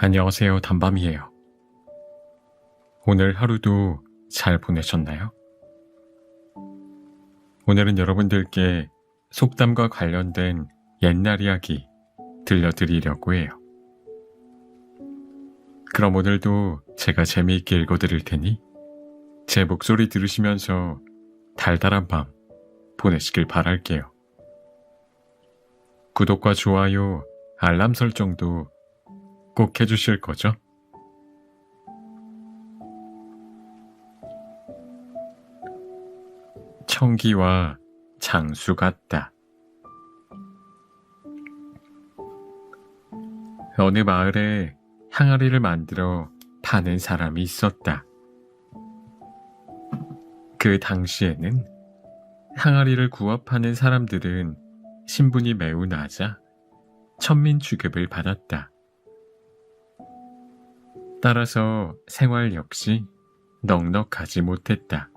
안녕하세요, 단밤이에요. 오늘 하루도 잘 보내셨나요? 오늘은 여러분들께 속담과 관련된 옛날 이야기 들려드리려고 해요. 그럼 오늘도 제가 재미있게 읽어드릴 테니 제 목소리 들으시면서 달달한 밤 보내시길 바랄게요. 구독과 좋아요, 알람 설정도 꼭 해주실 거죠? 청기와 장수 같다. 어느 마을에 항아리를 만들어 파는 사람이 있었다. 그 당시에는 항아리를 구워 파는 사람들은 신분이 매우 낮아 천민 취급을 받았다. 따라서 생활 역시 넉넉하지 못했다.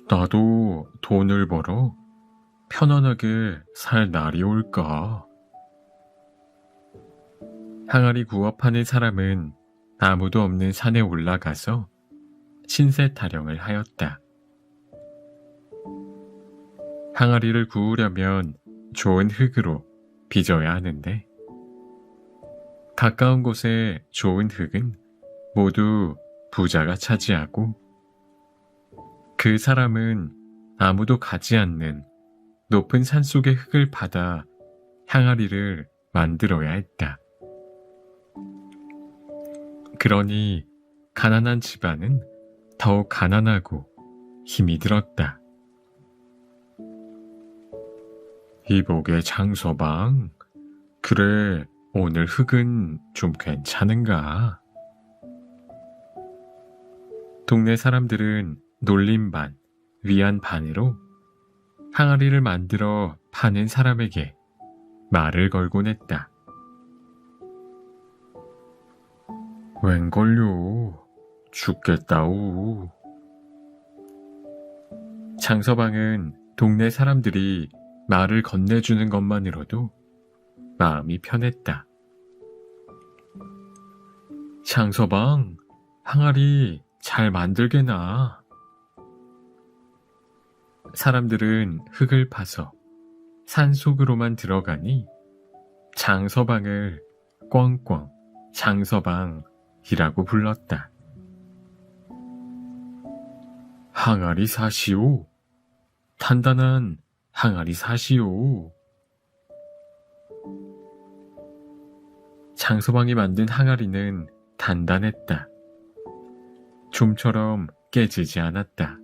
나도 돈을 벌어 편안하게 살 날이 올까? 항아리 구워 파는 사람은 아무도 없는 산에 올라가서 신세 타령을 하였다. 항아리를 구우려면 좋은 흙으로 빚어야 하는데 가까운 곳에 좋은 흙은 모두 부자가 차지하고 그 사람은 아무도 가지 않는 높은 산속의 흙을 받아 항아리를 만들어야 했다. 그러니 가난한 집안은 더욱 가난하고 힘이 들었다. 이복의 장서방, 그래 오늘 흙은 좀 괜찮은가? 동네 사람들은 놀림 반, 위안 반으로 항아리를 만들어 파는 사람에게 말을 걸곤 했다. 웬걸요, 죽겠다우. 장서방은 동네 사람들이 말을 건네주는 것만으로도 마음이 편했다. 장서방, 항아리 잘 만들게나. 사람들은 흙을 파서 산속으로만 들어가니 장서방을 꽝꽝 장서방이라고 불렀다. 항아리 사시오. 단단한 항아리 사시오. 장서방이 만든 항아리는 단단했다. 좀처럼 깨지지 않았다.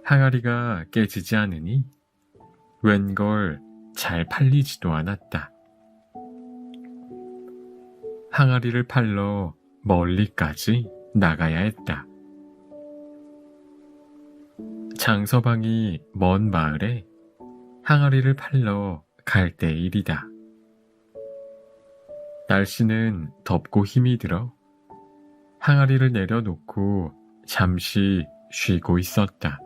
항아리가 깨지지 않으니 웬걸 잘 팔리지도 않았다. 항아리를 팔러 멀리까지 나가야 했다. 장서방이 먼 마을에 항아리를 팔러 갈 때 일이다. 날씨는 덥고 힘이 들어 항아리를 내려놓고 잠시 쉬고 있었다.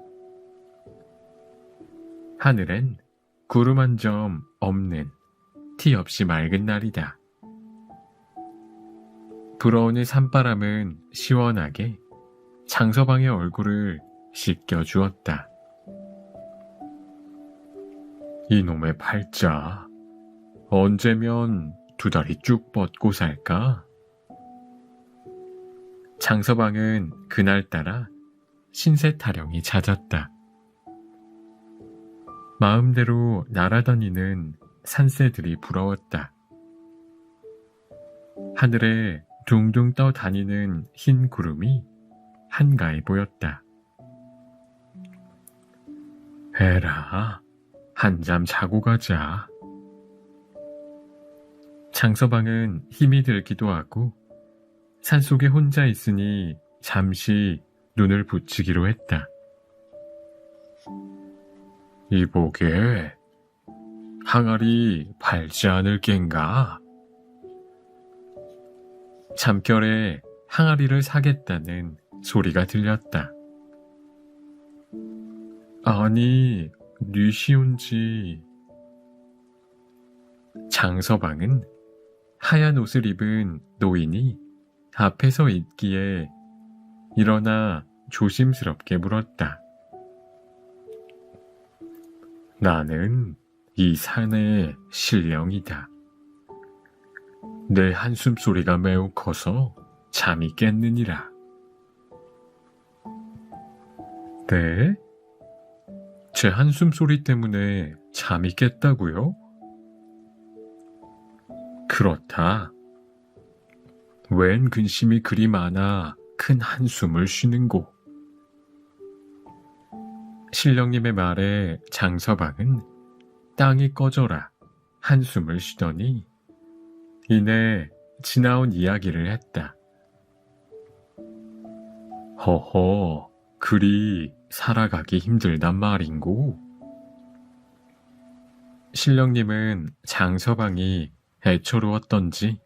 하늘엔 구름 한 점 없는 티 없이 맑은 날이다. 불어오는 산바람은 시원하게 장서방의 얼굴을 씻겨주었다. 이놈의 팔자, 언제면 두 다리 쭉 뻗고 살까? 장서방은 그날따라 신세 타령이 잦았다. 마음대로 날아다니는 산새들이 부러웠다. 하늘에 둥둥 떠다니는 흰 구름이 한가해 보였다. 에라, 한잠 자고 가자. 장서방은 힘이 들기도 하고 산속에 혼자 있으니 잠시 눈을 붙이기로 했다. 이보게, 항아리 팔지 않을 겐가? 잠결에 항아리를 사겠다는 소리가 들렸다. 아니, 뉘시온지. 장서방은 하얀 옷을 입은 노인이 앞에서 있기에 일어나 조심스럽게 물었다. 나는 이 산의 신령이다. 내 한숨소리가 매우 커서 잠이 깼느니라. 네? 제 한숨소리 때문에 잠이 깼다고요? 그렇다. 웬 근심이 그리 많아 큰 한숨을 쉬는고. 신령님의 말에 장서방은 땅이 꺼져라 한숨을 쉬더니 이내 지나온 이야기를 했다. 허허, 그리 살아가기 힘들단 말인고. 신령님은 장서방이 애처로웠던지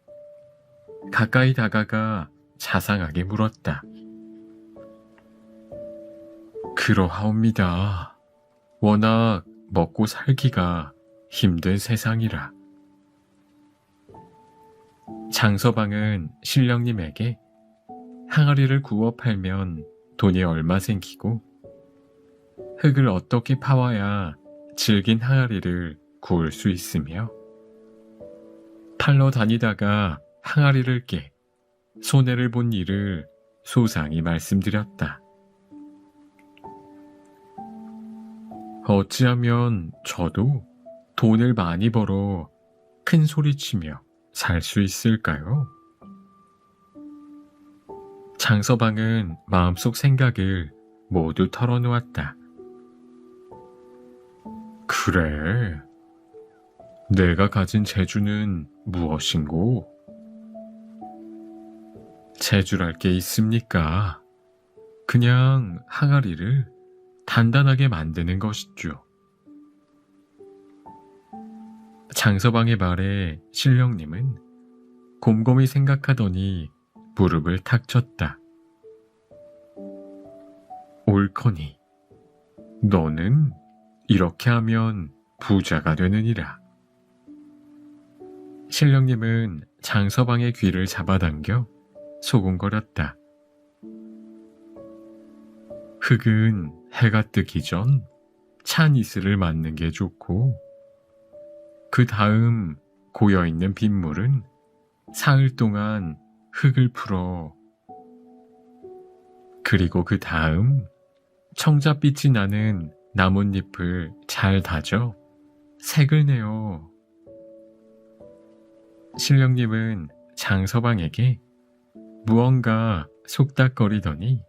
가까이 다가가 자상하게 물었다. 그러하옵니다. 워낙 먹고 살기가 힘든 세상이라. 장서방은 신령님에게 항아리를 구워 팔면 돈이 얼마 생기고 흙을 어떻게 파와야 질긴 항아리를 구울 수 있으며 팔러 다니다가 항아리를 깨 손해를 본 일을 소상히 말씀드렸다. 어찌하면 저도 돈을 많이 벌어 큰 소리치며 살 수 있을까요? 장서방은 마음속 생각을 모두 털어놓았다. 그래, 내가 가진 재주는 무엇인고? 재주랄 게 있습니까? 그냥 항아리를 단단하게 만드는 것이죠. 장서방의 말에 신령님은 곰곰이 생각하더니 무릎을 탁 쳤다. 옳거니 너는 이렇게 하면 부자가 되느니라. 신령님은 장서방의 귀를 잡아당겨 소곤거렸다. 흙은 해가 뜨기 전 찬 이슬을 맞는 게 좋고 그 다음 고여있는 빗물은 사흘 동안 흙을 풀어 그리고 그 다음 청잣빛이 나는 나뭇잎을 잘 다져 색을 내어. 신령님은 장서방에게 무언가 속닥거리더니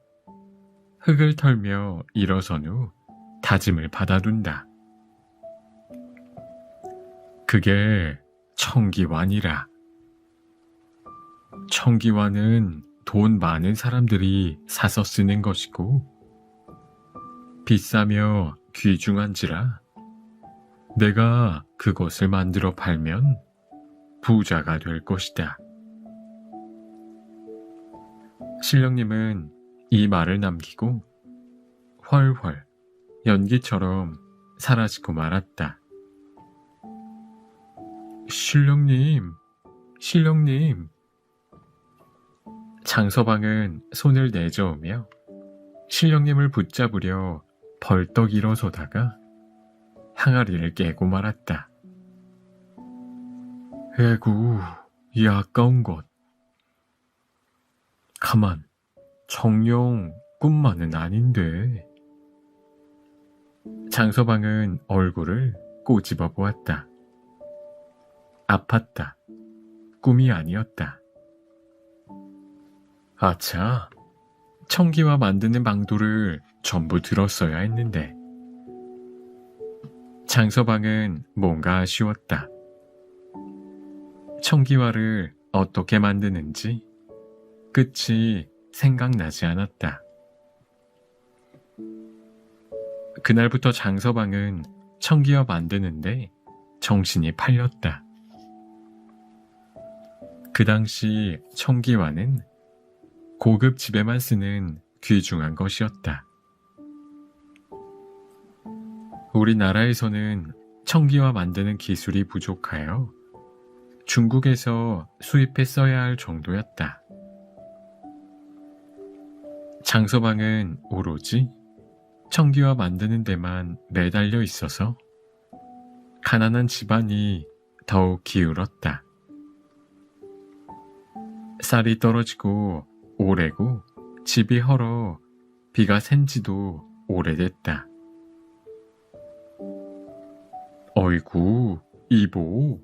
흙을 털며 일어선 후 다짐을 받아둔다. 그게 청기환이라. 청기환은 돈 많은 사람들이 사서 쓰는 것이고 비싸며 귀중한지라 내가 그것을 만들어 팔면 부자가 될 것이다. 신령님은 이 말을 남기고 훨훨 연기처럼 사라지고 말았다. 신령님, 신령님. 장서방은 손을 내저으며 신령님을 붙잡으려 벌떡 일어서다가 항아리를 깨고 말았다. 에구, 이 아까운 것. 가만, 정녕 꿈만은 아닌데. 장서방은 얼굴을 꼬집어 보았다. 아팠다. 꿈이 아니었다. 아차, 청기와 만드는 방도를 전부 들었어야 했는데. 장서방은 뭔가 아쉬웠다. 청기화를 어떻게 만드는지 끝이 생각나지 않았다. 그날부터 장서방은 청기화 만드는데 정신이 팔렸다. 그 당시 청기화는 고급 집에만 쓰는 귀중한 것이었다. 우리나라에서는 청기화 만드는 기술이 부족하여 중국에서 수입했어야 할 정도였다. 장서방은 오로지 청기화 만드는 데만 매달려 있어서 가난한 집안이 더욱 기울었다. 쌀이 떨어지고 오래고 집이 헐어 비가 샌 지도 오래됐다. 어이구, 이보.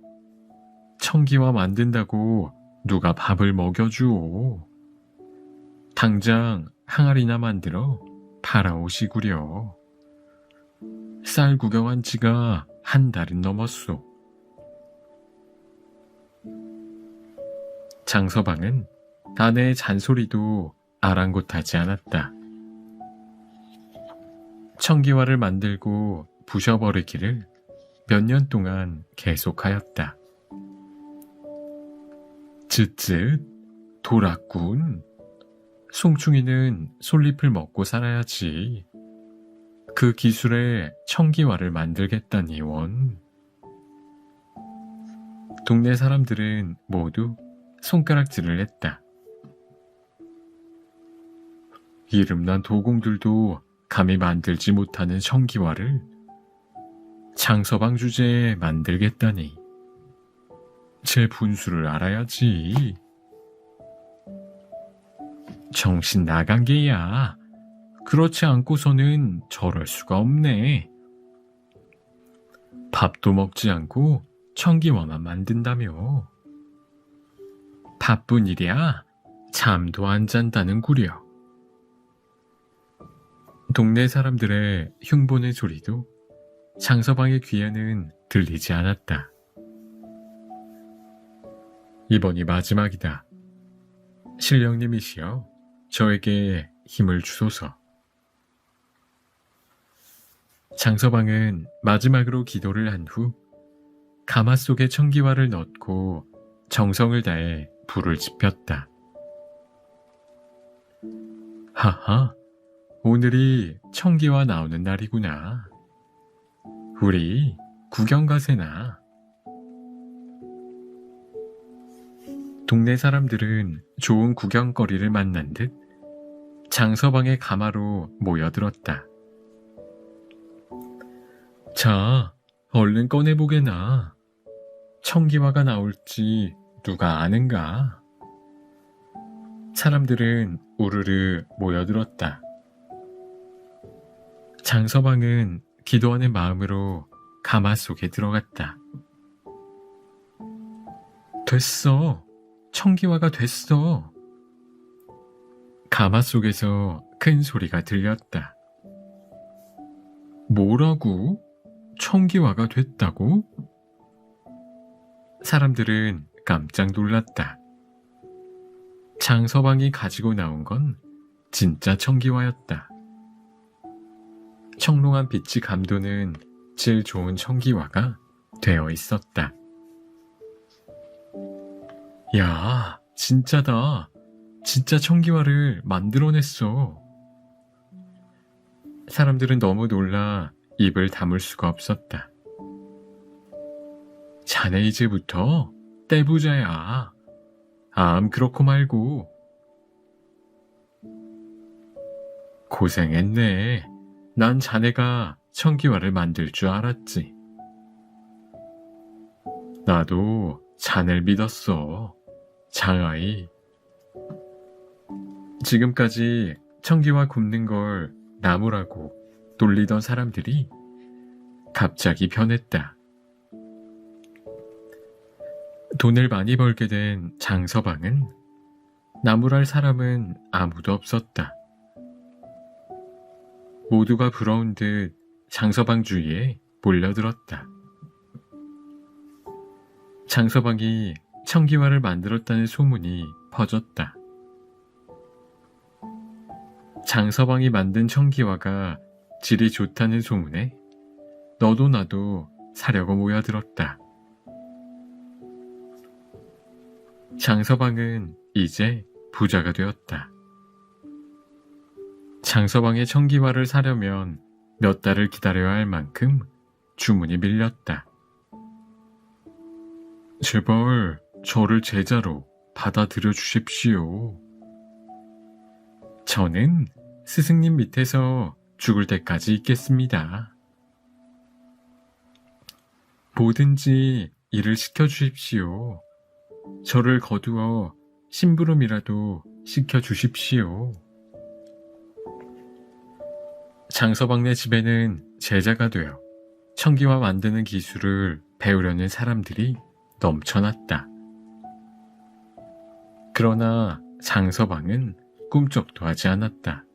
청기화 만든다고 누가 밥을 먹여주오. 당장 항아리나 만들어 팔아오시구려. 쌀 구경한 지가 한 달은 넘었소. 장서방은 아내의 잔소리도 아랑곳하지 않았다. 청기화를 만들고 부셔버리기를 몇 년 동안 계속하였다. 쯧쯧, 돌았군. 송충이는 솔잎을 먹고 살아야지. 그 기술에 청기화를 만들겠다니 원. 동네 사람들은 모두 손가락질을 했다. 이름난 도공들도 감히 만들지 못하는 청기화를 장서방 주제에 만들겠다니. 제 분수를 알아야지. 정신 나간 게야. 그렇지 않고서는 저럴 수가 없네. 밥도 먹지 않고 청기화만 만든다며. 바쁜 일이야. 잠도 안 잔다는 구려. 동네 사람들의 흉보는 소리도 장서방의 귀에는 들리지 않았다. 이번이 마지막이다. 신령님이시여, 저에게 힘을 주소서. 장서방은 마지막으로 기도를 한 후 가마 속에 청기화를 넣고 정성을 다해 불을 지폈다. 하하, 오늘이 청기화 나오는 날이구나. 우리 구경 가세나. 동네 사람들은 좋은 구경거리를 만난 듯 장서방의 가마로 모여들었다. 자, 얼른 꺼내보게나. 청기화가 나올지 누가 아는가? 사람들은 우르르 모여들었다. 장서방은 기도하는 마음으로 가마 속에 들어갔다. 됐어. 청기화가 됐어. 가마 속에서 큰 소리가 들렸다. 뭐라고? 청기화가 됐다고? 사람들은 깜짝 놀랐다. 장서방이 가지고 나온 건 진짜 청기화였다. 청롱한 빛이 감도는 질 좋은 청기화가 되어 있었다. 야, 진짜다. 진짜 청기화를 만들어냈어. 사람들은 너무 놀라 입을 다물 수가 없었다. 자네 이제부터 떼부자야. 암 그렇고 말고. 고생했네. 난 자네가 청기화를 만들 줄 알았지. 나도 자네를 믿었어. 장아이. 지금까지 청기화 굽는 걸 나무라고 놀리던 사람들이 갑자기 변했다. 돈을 많이 벌게 된 장서방은 나무랄 사람은 아무도 없었다. 모두가 부러운 듯 장서방 주위에 몰려들었다. 장서방이 청기화를 만들었다는 소문이 퍼졌다. 장서방이 만든 청기화가 질이 좋다는 소문에 너도 나도 사려고 모여들었다. 장서방은 이제 부자가 되었다. 장서방의 청기화를 사려면 몇 달을 기다려야 할 만큼 주문이 밀렸다. 제발 저를 제자로 받아들여 주십시오. 저는 스승님 밑에서 죽을 때까지 있겠습니다. 뭐든지 일을 시켜주십시오. 저를 거두어 심부름이라도 시켜주십시오. 장서방네 집에는 제자가 되어 청기화 만드는 기술을 배우려는 사람들이 넘쳐났다. 그러나 장서방은 꿈쩍도 하지 않았다.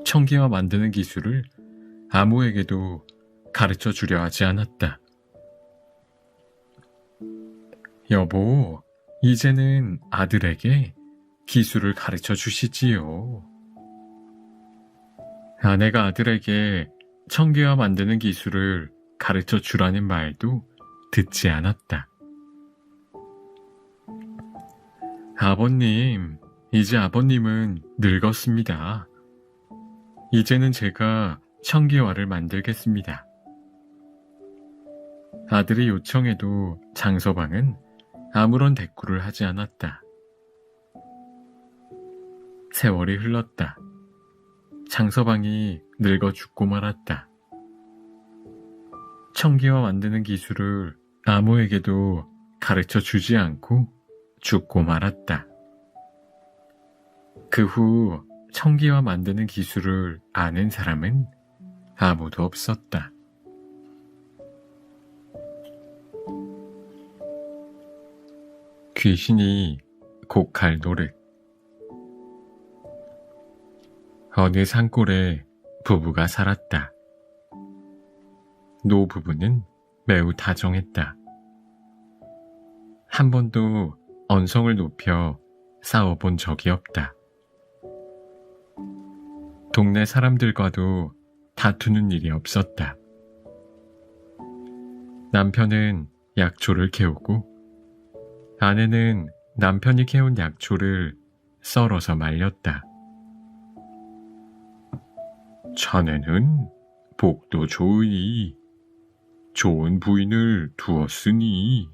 청기화 만드는 기술을 아무에게도 가르쳐 주려 하지 않았다. 여보, 이제는 아들에게 기술을 가르쳐 주시지요. 아내가 아들에게 청기화 만드는 기술을 가르쳐 주라는 말도 듣지 않았다. 아버님, 이제 아버님은 늙었습니다. 이제는 제가 청기화를 만들겠습니다. 아들이 요청해도 장서방은 아무런 대꾸를 하지 않았다. 세월이 흘렀다. 장서방이 늙어 죽고 말았다. 청기화 만드는 기술을 아무에게도 가르쳐 주지 않고 죽고 말았다. 그 후 청기화 만드는 기술을 아는 사람은 아무도 없었다. 귀신이 곡할 노릇. 어느 산골에 부부가 살았다. 노 부부는 매우 다정했다. 한 번도 언성을 높여 싸워본 적이 없다. 동네 사람들과도 다투는 일이 없었다. 남편은 약초를 캐오고 아내는 남편이 캐온 약초를 썰어서 말렸다. 자네는 복도 좋으니 좋은 부인을 두었으니.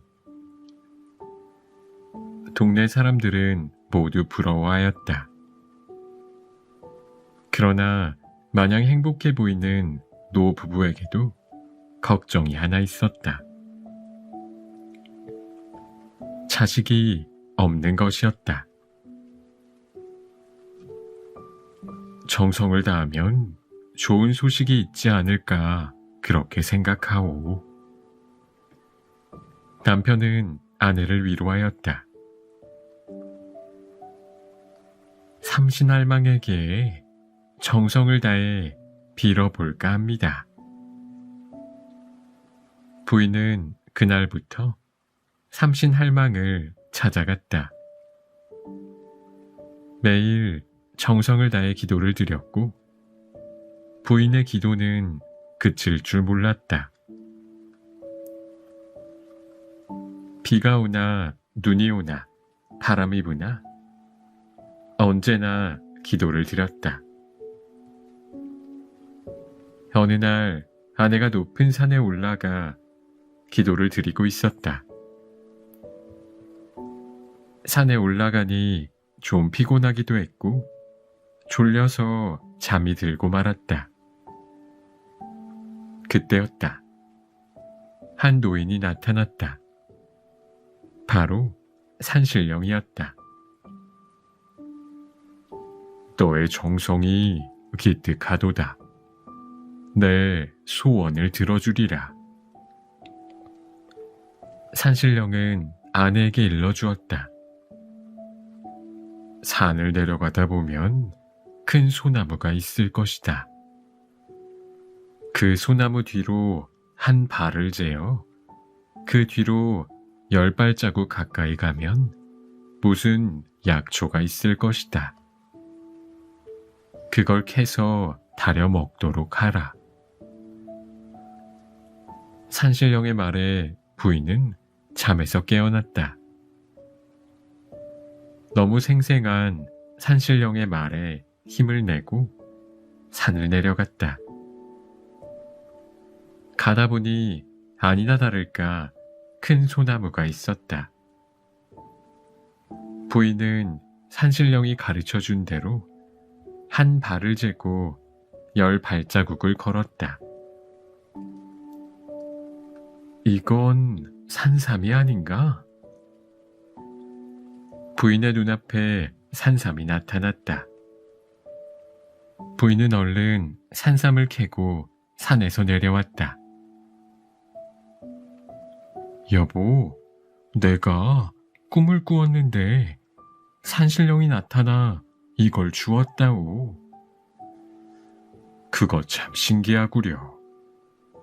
동네 사람들은 모두 부러워하였다. 그러나 마냥 행복해 보이는 노 부부에게도 걱정이 하나 있었다. 자식이 없는 것이었다. 정성을 다하면 좋은 소식이 있지 않을까 그렇게 생각하오. 남편은 아내를 위로하였다. 삼신할망에게 정성을 다해 빌어볼까 합니다. 부인은 그날부터 삼신할망을 찾아갔다. 매일 정성을 다해 기도를 드렸고 부인의 기도는 그칠 줄 몰랐다. 비가 오나 눈이 오나 바람이 부나 언제나 기도를 드렸다. 어느 날 아내가 높은 산에 올라가 기도를 드리고 있었다. 산에 올라가니 좀 피곤하기도 했고 졸려서 잠이 들고 말았다. 그때였다. 한 노인이 나타났다. 바로 산신령이었다. 너의 정성이 기특하도다. 내 소원을 들어주리라. 산신령은 아내에게 일러주었다. 산을 내려가다 보면 큰 소나무가 있을 것이다. 그 소나무 뒤로 한 발을 재어 그 뒤로 10발자국 가까이 가면 무슨 약초가 있을 것이다. 그걸 캐서 다려 먹도록 하라. 산신령의 말에 부인은 잠에서 깨어났다. 너무 생생한 산신령의 말에 힘을 내고 산을 내려갔다. 가다 보니 아니나 다를까 큰 소나무가 있었다. 부인은 산신령이 가르쳐준 대로 한 발을 재고 10발자국을 걸었다. 이건 산삼이 아닌가? 부인의 눈앞에 산삼이 나타났다. 부인은 얼른 산삼을 캐고 산에서 내려왔다. 여보, 내가 꿈을 꾸었는데 산신령이 나타나 이걸 주었다오. 그거 참 신기하구려.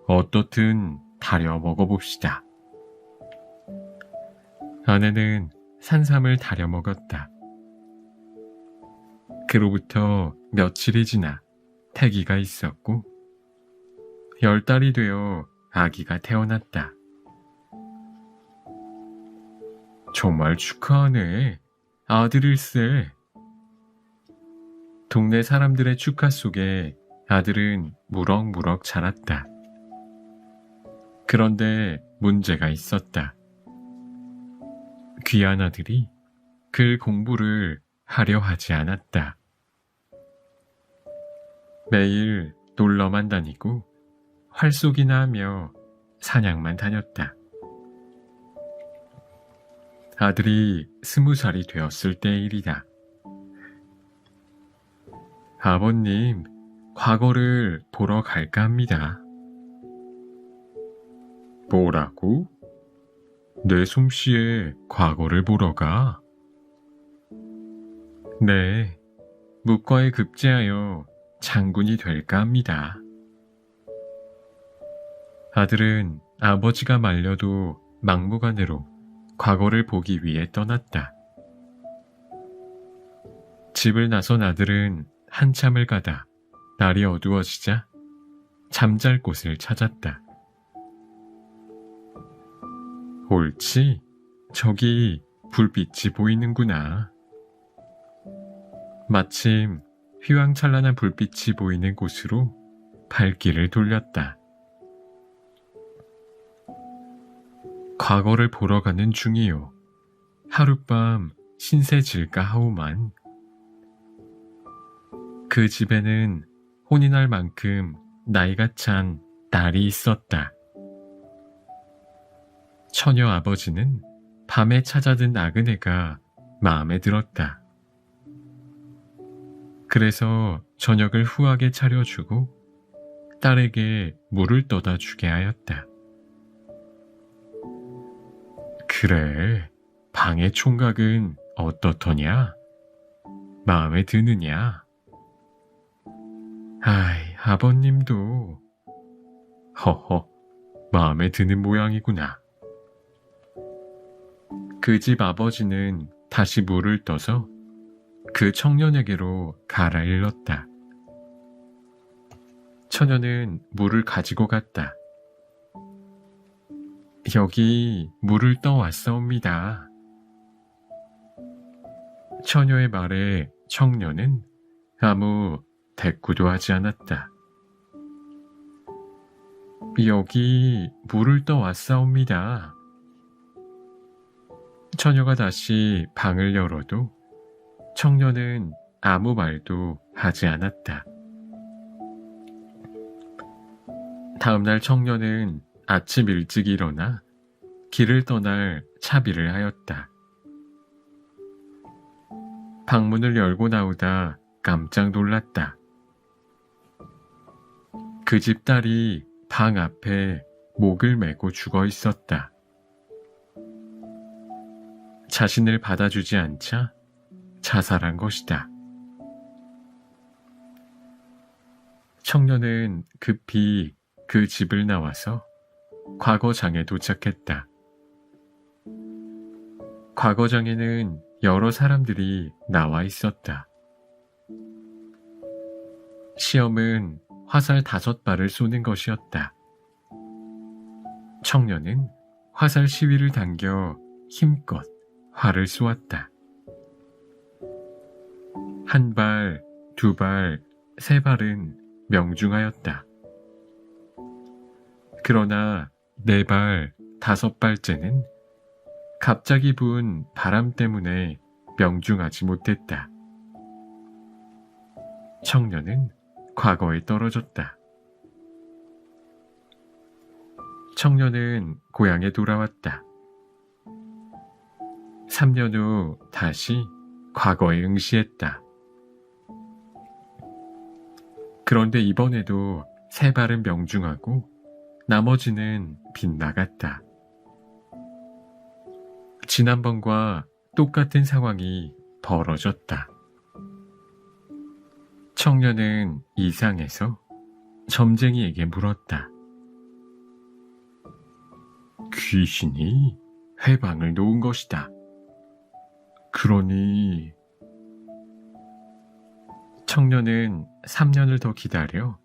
어떻든 다려 먹어봅시다. 아내는 산삼을 다려 먹었다. 그로부터 며칠이 지나 태기가 있었고 10달이 되어 아기가 태어났다. 정말 축하하네. 아들일세. 동네 사람들의 축하 속에 아들은 무럭무럭 자랐다. 그런데 문제가 있었다. 귀한 아들이 글 공부를 하려 하지 않았다. 매일 놀러만 다니고 활쏘기나 하며 사냥만 다녔다. 아들이 20살이 되었을 때의 일이다. 아버님, 과거를 보러 갈까 합니다. 뭐라고? 내 솜씨에 과거를 보러 가? 네, 묵과에 급제하여 장군이 될까 합니다. 아들은 아버지가 말려도 막무가내로 과거를 보기 위해 떠났다. 집을 나선 아들은 한참을 가다 날이 어두워지자 잠잘 곳을 찾았다. 옳지, 저기 불빛이 보이는구나. 마침 휘황찬란한 불빛이 보이는 곳으로 발길을 돌렸다. 과거를 보러 가는 중이요. 하룻밤 신세 질까 하오만. 그 집에는 혼인할 만큼 나이가 찬 딸이 있었다. 처녀 아버지는 밤에 찾아든 나그네가 마음에 들었다. 그래서 저녁을 후하게 차려주고 딸에게 물을 떠다 주게 하였다. 그래, 방의 총각은 어떻더냐? 마음에 드느냐? 아이, 아버님도. 허허, 마음에 드는 모양이구나. 그 집 아버지는 다시 물을 떠서 그 청년에게로 갈아일렀다. 처녀는 물을 가지고 갔다. 여기 물을 떠왔사옵니다. 처녀의 말에 청년은 아무 대꾸도 하지 않았다. 여기 물을 떠왔사옵니다. 처녀가 다시 방을 열어도 청년은 아무 말도 하지 않았다. 다음날 청년은 아침 일찍 일어나 길을 떠날 차비를 하였다. 방문을 열고 나오다 깜짝 놀랐다. 그 집 딸이 방 앞에 목을 메고 죽어 있었다. 자신을 받아주지 않자 자살한 것이다. 청년은 급히 그 집을 나와서 과거장에 도착했다. 과거장에는 여러 사람들이 나와 있었다. 시험은 화살 5발을 쏘는 것이었다. 청년은 화살 시위를 당겨 힘껏 활을 쏘았다. 1발, 2발, 3발은 명중하였다. 그러나 4발, 5발째는 갑자기 부은 바람 때문에 명중하지 못했다. 청년은 과거에 떨어졌다. 청년은 고향에 돌아왔다. 3년 후 다시 과거에 응시했다. 그런데 이번에도 3발은 명중하고 나머지는 빗나갔다. 지난번과 똑같은 상황이 벌어졌다. 청년은 이상해서 점쟁이에게 물었다. 귀신이 회방을 놓은 것이다. 그러니 청년은 3년을 더 기다려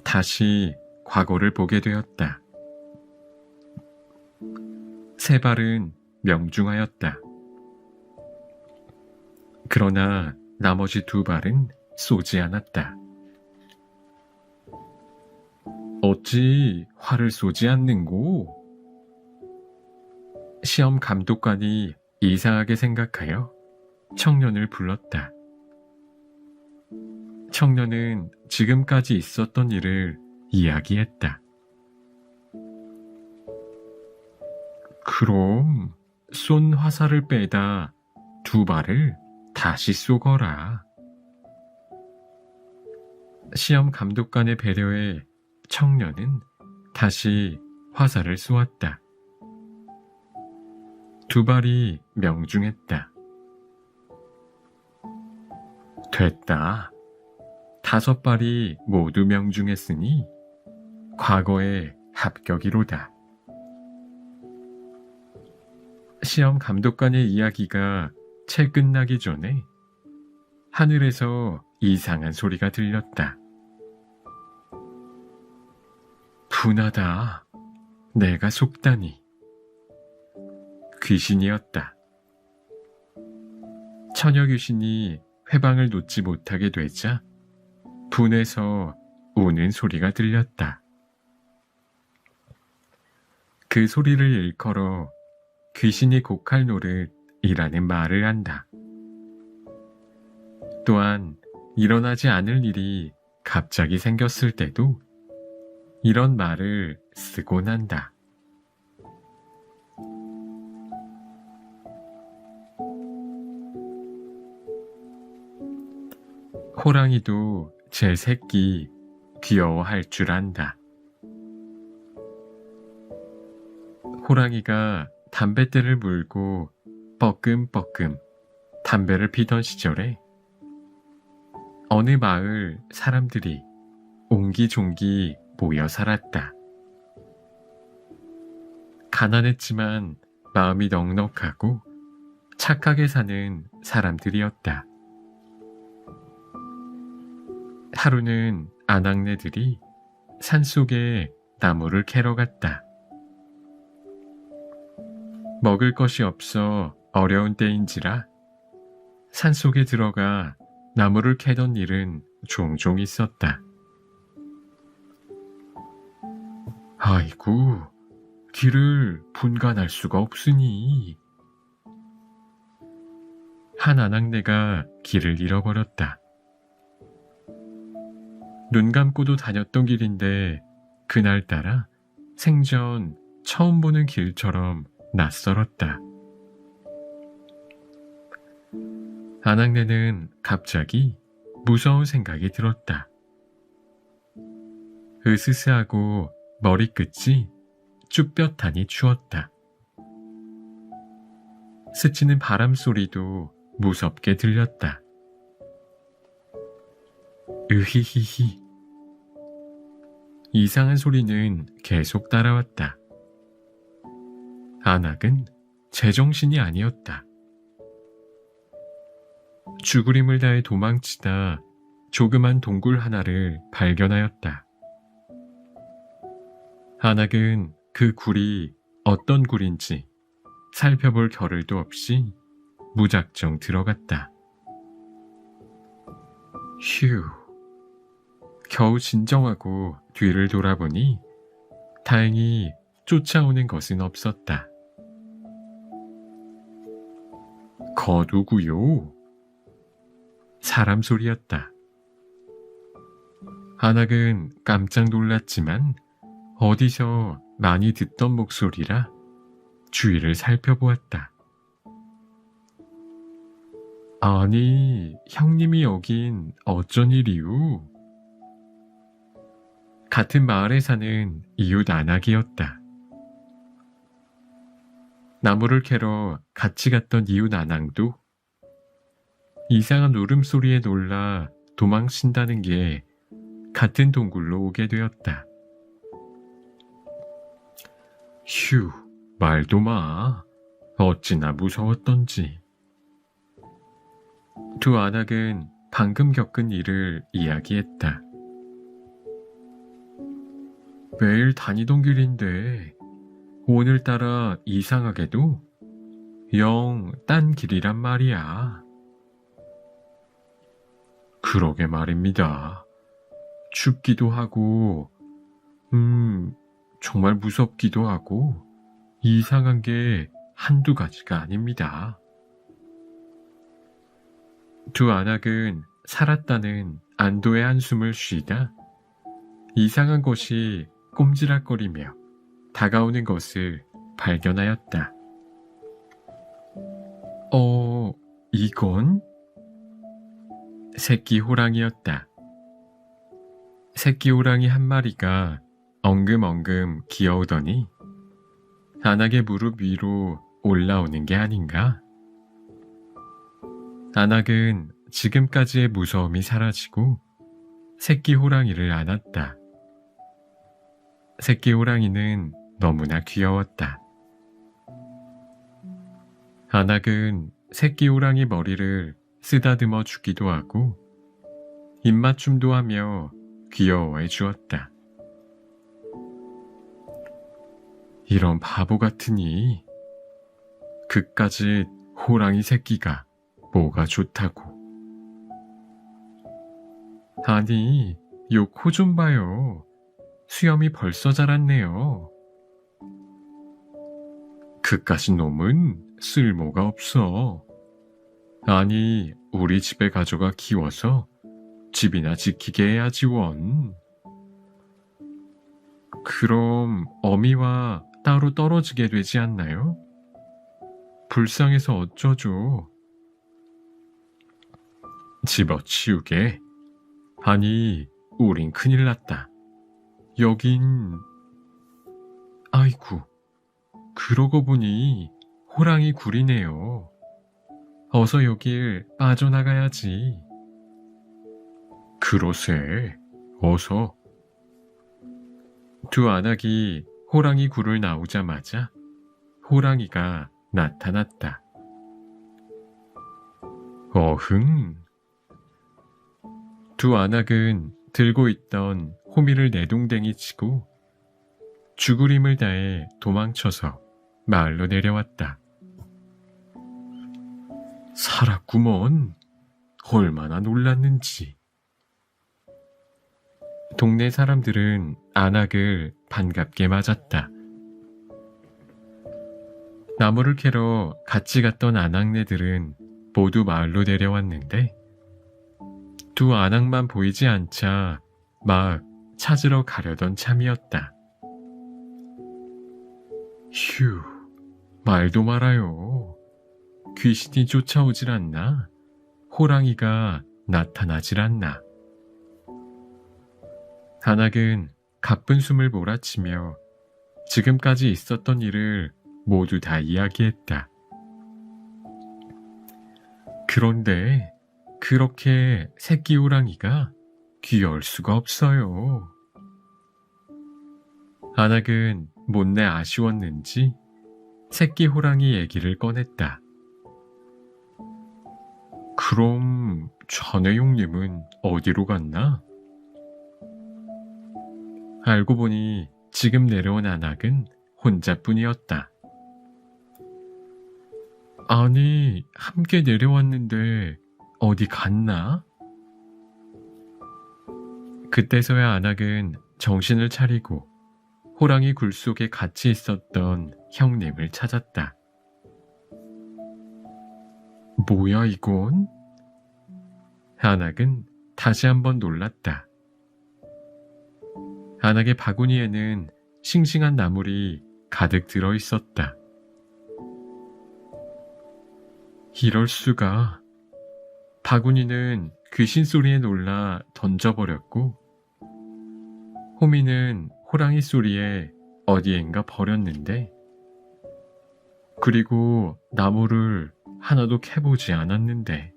다시 과거를 보게 되었다. 3발은 명중하였다. 그러나 나머지 2발은 쏘지 않았다. 어찌 활을 쏘지 않는고? 시험 감독관이 이상하게 생각하여 청년을 불렀다. 청년은 지금까지 있었던 일을 이야기했다. 그럼 쏜 화살을 빼다 2발을 다시 쏘거라. 시험 감독관의 배려에 청년은 다시 화살을 쏘았다. 2발이 명중했다. 됐다. 5발이 모두 명중했으니 과거의 합격이로다. 시험 감독관의 이야기가 채 끝나기 전에 하늘에서 이상한 소리가 들렸다. 분하다. 내가 속다니. 귀신이었다. 처녀 귀신이 회방을 놓지 못하게 되자 분해서 우는 소리가 들렸다. 그 소리를 일컬어 귀신이 곡할 노릇이라는 말을 한다. 또한 일어나지 않을 일이 갑자기 생겼을 때도 이런 말을 쓰곤 한다. 호랑이도 제 새끼 귀여워할 줄 안다. 호랑이가 담뱃대를 물고 뻐끔뻐끔 담배를 피던 시절에 어느 마을 사람들이 옹기종기 모여 살았다. 가난했지만 마음이 넉넉하고 착하게 사는 사람들이었다. 하루는 아낙네들이 산속에 나무를 캐러 갔다. 먹을 것이 없어 어려운 때인지라 산속에 들어가 나무를 캐던 일은 종종 있었다. 아이고, 길을 분간할 수가 없으니. 한 아낙네가 길을 잃어버렸다. 눈 감고도 다녔던 길인데 그날따라 생전 처음 보는 길처럼 낯설었다. 아낙네는 갑자기 무서운 생각이 들었다. 으스스하고 머리끝이 쭈뼛하니 추웠다. 스치는 바람 소리도 무섭게 들렸다. 으히히히. 이상한 소리는 계속 따라왔다. 아낙은 제정신이 아니었다. 죽으림을 다해 도망치다 조그만 동굴 하나를 발견하였다. 아낙은 그 굴이 어떤 굴인지 살펴볼 겨를도 없이 무작정 들어갔다. 휴. 겨우 진정하고 뒤를 돌아보니 다행히 쫓아오는 것은 없었다. 거두구요. 사람 소리였다. 안악은 깜짝 놀랐지만 어디서 많이 듣던 목소리라 주위를 살펴보았다. 아니, 형님이 여긴 어쩐 일이유? 같은 마을에 사는 이웃 안악이었다. 나무를 캐러 같이 갔던 이웃 안악도 이상한 울음소리에 놀라 도망친다는 게 같은 동굴로 오게 되었다. 휴, 말도 마. 어찌나 무서웠던지. 두 안악은 방금 겪은 일을 이야기했다. 매일 다니던 길인데 오늘따라 이상하게도 영 딴 길이란 말이야. 그러게 말입니다. 춥기도 하고, 정말 무섭기도 하고, 이상한 게 한두 가지가 아닙니다. 두 안악은 살았다는 안도의 한숨을 쉬다 이상한 것이 꼼지락거리며 다가오는 것을 발견하였다. 이건? 새끼 호랑이였다. 새끼 호랑이 한 마리가 엉금엉금 기어오더니 안악의 무릎 위로 올라오는 게 아닌가? 안악은 지금까지의 무서움이 사라지고 새끼 호랑이를 안았다. 새끼 호랑이는 너무나 귀여웠다. 안악은 새끼 호랑이 머리를 쓰다듬어 주기도 하고 입맞춤도 하며 귀여워해 주었다. 이런 바보 같으니 그까짓 호랑이 새끼가 뭐가 좋다고. 아니, 요 코 좀 봐요. 수염이 벌써 자랐네요. 그까짓 놈은 쓸모가 없어. 아니, 우리 집에 가져가 키워서 집이나 지키게 해야지 원. 그럼 어미와 따로 떨어지게 되지 않나요? 불쌍해서 어쩌죠. 집어치우게. 아니, 우린 큰일 났다. 여긴... 아이고, 그러고 보니 호랑이 굴이네요. 어서 여길 빠져나가야지. 그러세, 어서. 두 안악이 호랑이 굴을 나오자마자 호랑이가 나타났다. 어흥. 두 안악은 들고 있던 호미를 내동댕이 치고 죽으림을 다해 도망쳐서 마을로 내려왔다. 살았구먼. 얼마나 놀랐는지. 동네 사람들은 안악을 반갑게 맞았다. 나무를 캐러 같이 갔던 안악네들은 모두 마을로 내려왔는데 두 안악만 보이지 않자 막 찾으러 가려던 참이었다. 휴, 말도 말아요. 귀신이 쫓아오질 않나? 호랑이가 나타나질 않나? 안악은 가쁜 숨을 몰아치며 지금까지 있었던 일을 모두 다 이야기했다. 그런데 그렇게 새끼 호랑이가 귀여울 수가 없어요. 안악은 못내 아쉬웠는지 새끼 호랑이 얘기를 꺼냈다. 그럼 자네 형님은 어디로 갔나? 알고 보니 지금 내려온 안악은 혼자뿐이었다. 아니, 함께 내려왔는데 어디 갔나? 그때서야 안악은 정신을 차리고 호랑이 굴 속에 같이 있었던 형님을 찾았다. 뭐야 이건? 안악은 다시 한번 놀랐다. 안악의 바구니에는 싱싱한 나물이 가득 들어 있었다. 이럴 수가. 바구니는 귀신 소리에 놀라 던져버렸고, 호미는 호랑이 소리에 어디엔가 버렸는데, 그리고 나무를 하나도 캐보지 않았는데.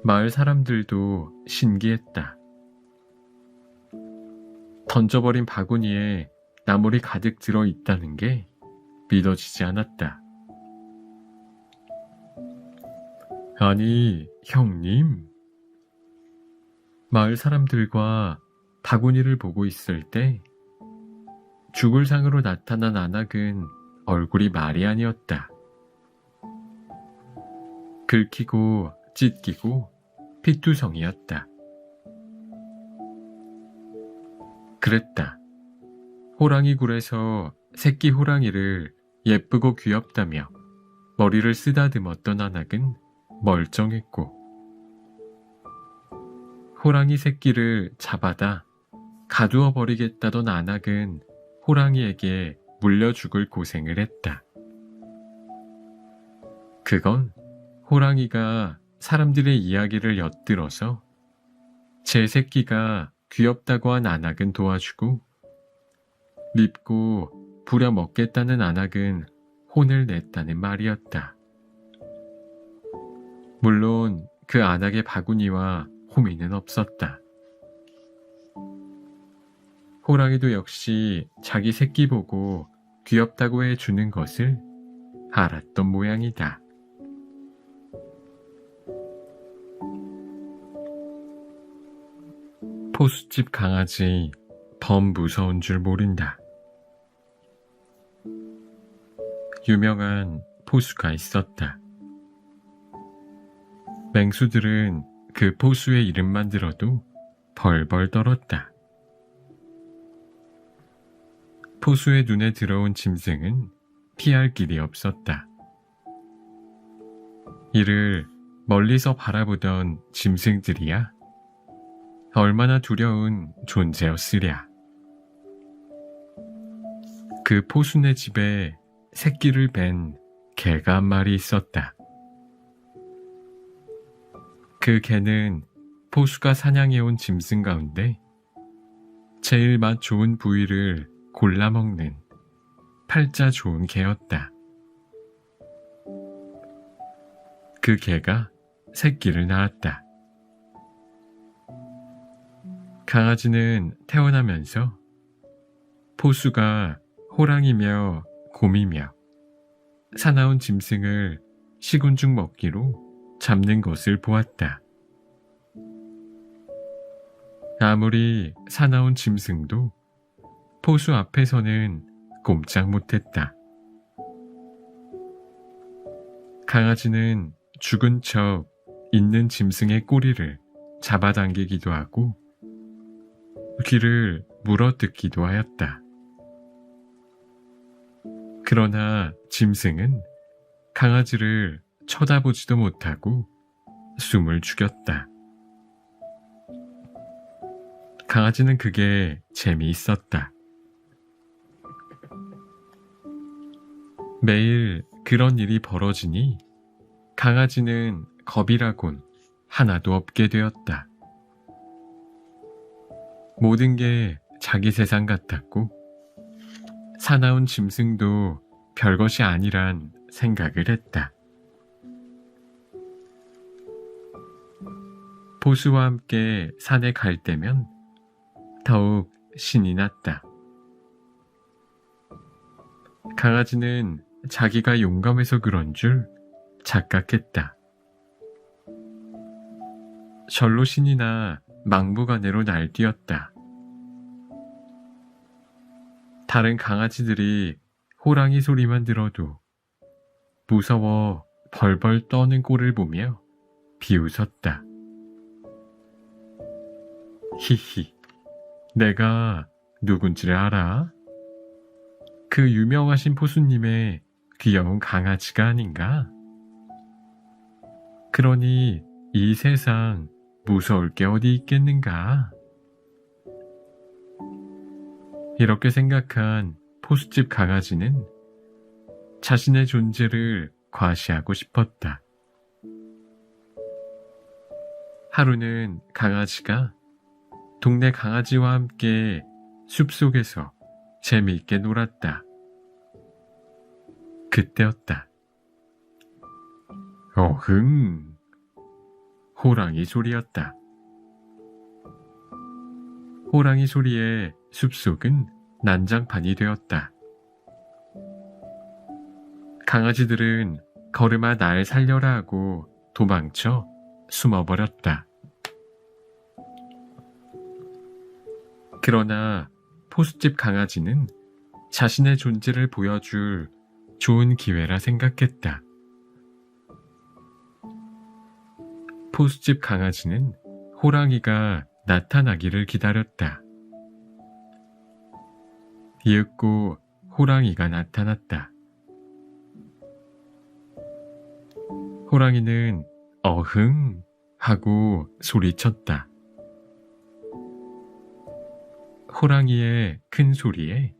마을 사람들도 신기했다. 던져버린 바구니에 나물이 가득 들어 있다는 게 믿어지지 않았다. 아니, 형님. 마을 사람들과 바구니를 보고 있을 때 죽을 상으로 나타난 안악은 얼굴이 말이 아니었다. 긁히고 찢기고 피투성이었다. 그랬다. 호랑이 굴에서 새끼 호랑이를 예쁘고 귀엽다며 머리를 쓰다듬었던 안악은 멀쩡했고, 호랑이 새끼를 잡아다 가두어 버리겠다던 안악은 호랑이에게 물려 죽을 고생을 했다. 그건 호랑이가 사람들의 이야기를 엿들어서 제 새끼가 귀엽다고 한 안악은 도와주고, 밉고 부려먹겠다는 안악은 혼을 냈다는 말이었다. 물론 그 안악의 바구니와 호미는 없었다. 호랑이도 역시 자기 새끼 보고 귀엽다고 해주는 것을 알았던 모양이다. 포수집 강아지 범 무서운 줄 모른다. 유명한 포수가 있었다. 맹수들은 그 포수의 이름만 들어도 벌벌 떨었다. 포수의 눈에 들어온 짐승은 피할 길이 없었다. 이를 멀리서 바라보던 짐승들이야 얼마나 두려운 존재였으랴. 그 포수네 집에 새끼를 벤 개가 한 마리 있었다. 그 개는 포수가 사냥해온 짐승 가운데 제일 맛 좋은 부위를 골라 먹는 팔자 좋은 개였다. 그 개가 새끼를 낳았다. 강아지는 태어나면서 포수가 호랑이며 곰이며 사나운 짐승을 시군죽 먹기로 잡는 것을 보았다. 아무리 사나운 짐승도 포수 앞에서는 꼼짝 못했다. 강아지는 죽은 척 있는 짐승의 꼬리를 잡아당기기도 하고 귀를 물어뜯기도 하였다. 그러나 짐승은 강아지를 쳐다보지도 못하고 숨을 죽였다. 강아지는 그게 재미있었다. 매일 그런 일이 벌어지니 강아지는 겁이라곤 하나도 없게 되었다. 모든 게 자기 세상 같았고 사나운 짐승도 별것이 아니란 생각을 했다. 포수와 함께 산에 갈 때면 더욱 신이 났다. 강아지는 자기가 용감해서 그런 줄 착각했다. 절로 신이 나 막무가내로 날뛰었다. 다른 강아지들이 호랑이 소리만 들어도 무서워 벌벌 떠는 꼴을 보며 비웃었다. 히히, 내가 누군지를 알아? 그 유명하신 포수님의 귀여운 강아지가 아닌가? 그러니 이 세상 무서울 게 어디 있겠는가? 이렇게 생각한 포수집 강아지는 자신의 존재를 과시하고 싶었다. 하루는 강아지가 동네 강아지와 함께 숲속에서 재미있게 놀았다. 그때였다. 어흥! 호랑이 소리였다. 호랑이 소리에 숲속은 난장판이 되었다. 강아지들은 걸음아 날 살려라 하고 도망쳐 숨어버렸다. 그러나 포수집 강아지는 자신의 존재를 보여줄 좋은 기회라 생각했다. 포수집 강아지는 호랑이가 나타나기를 기다렸다. 이윽고 호랑이가 나타났다. 호랑이는 어흥 하고 소리쳤다. 호랑이의 큰 소리에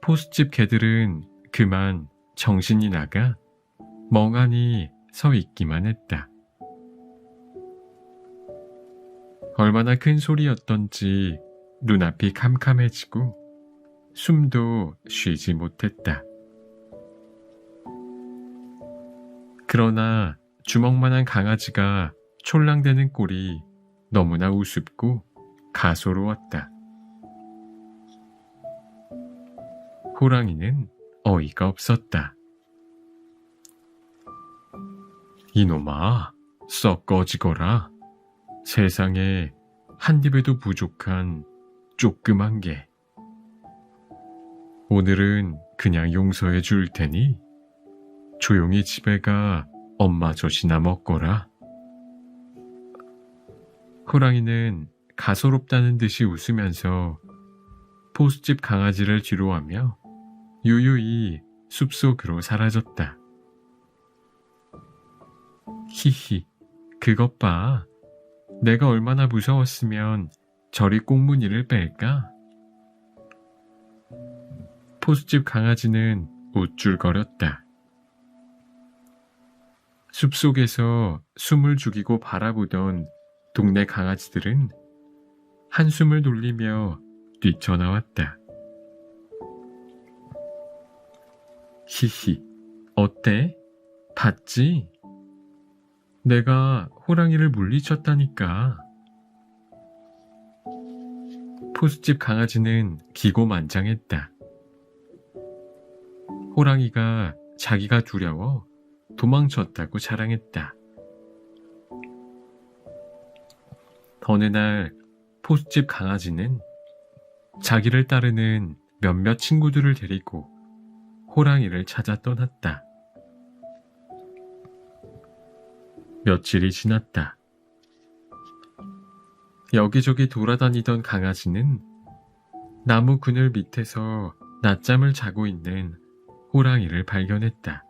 포수집 개들은 그만 정신이 나가 멍하니 서 있기만 했다. 얼마나 큰 소리였던지 눈앞이 캄캄해지고 숨도 쉬지 못했다. 그러나 주먹만한 강아지가 촐랑대는 꼴이 너무나 우습고 가소로웠다. 호랑이는 어이가 없었다. 이놈아, 썩 꺼지거라. 세상에 한 입에도 부족한 조그만 게. 오늘은 그냥 용서해 줄 테니 조용히 집에 가 엄마 젖이나 먹거라. 호랑이는 가소롭다는 듯이 웃으면서 포수집 강아지를 뒤로하며 유유히 숲속으로 사라졌다. 히히, 그것 봐. 내가 얼마나 무서웠으면 저리 꽁무니를 뺄까? 포수집 강아지는 우쭐거렸다. 숲속에서 숨을 죽이고 바라보던 동네 강아지들은 한숨을 돌리며 뛰쳐나왔다. 히히, 어때? 봤지? 내가 호랑이를 물리쳤다니까. 포수집 강아지는 기고만장했다. 호랑이가 자기가 두려워 도망쳤다고 자랑했다. 어느 날 포수집 강아지는 자기를 따르는 몇몇 친구들을 데리고 호랑이를 찾아 떠났다. 며칠이 지났다. 여기저기 돌아다니던 강아지는 나무 그늘 밑에서 낮잠을 자고 있는 호랑이를 발견했다.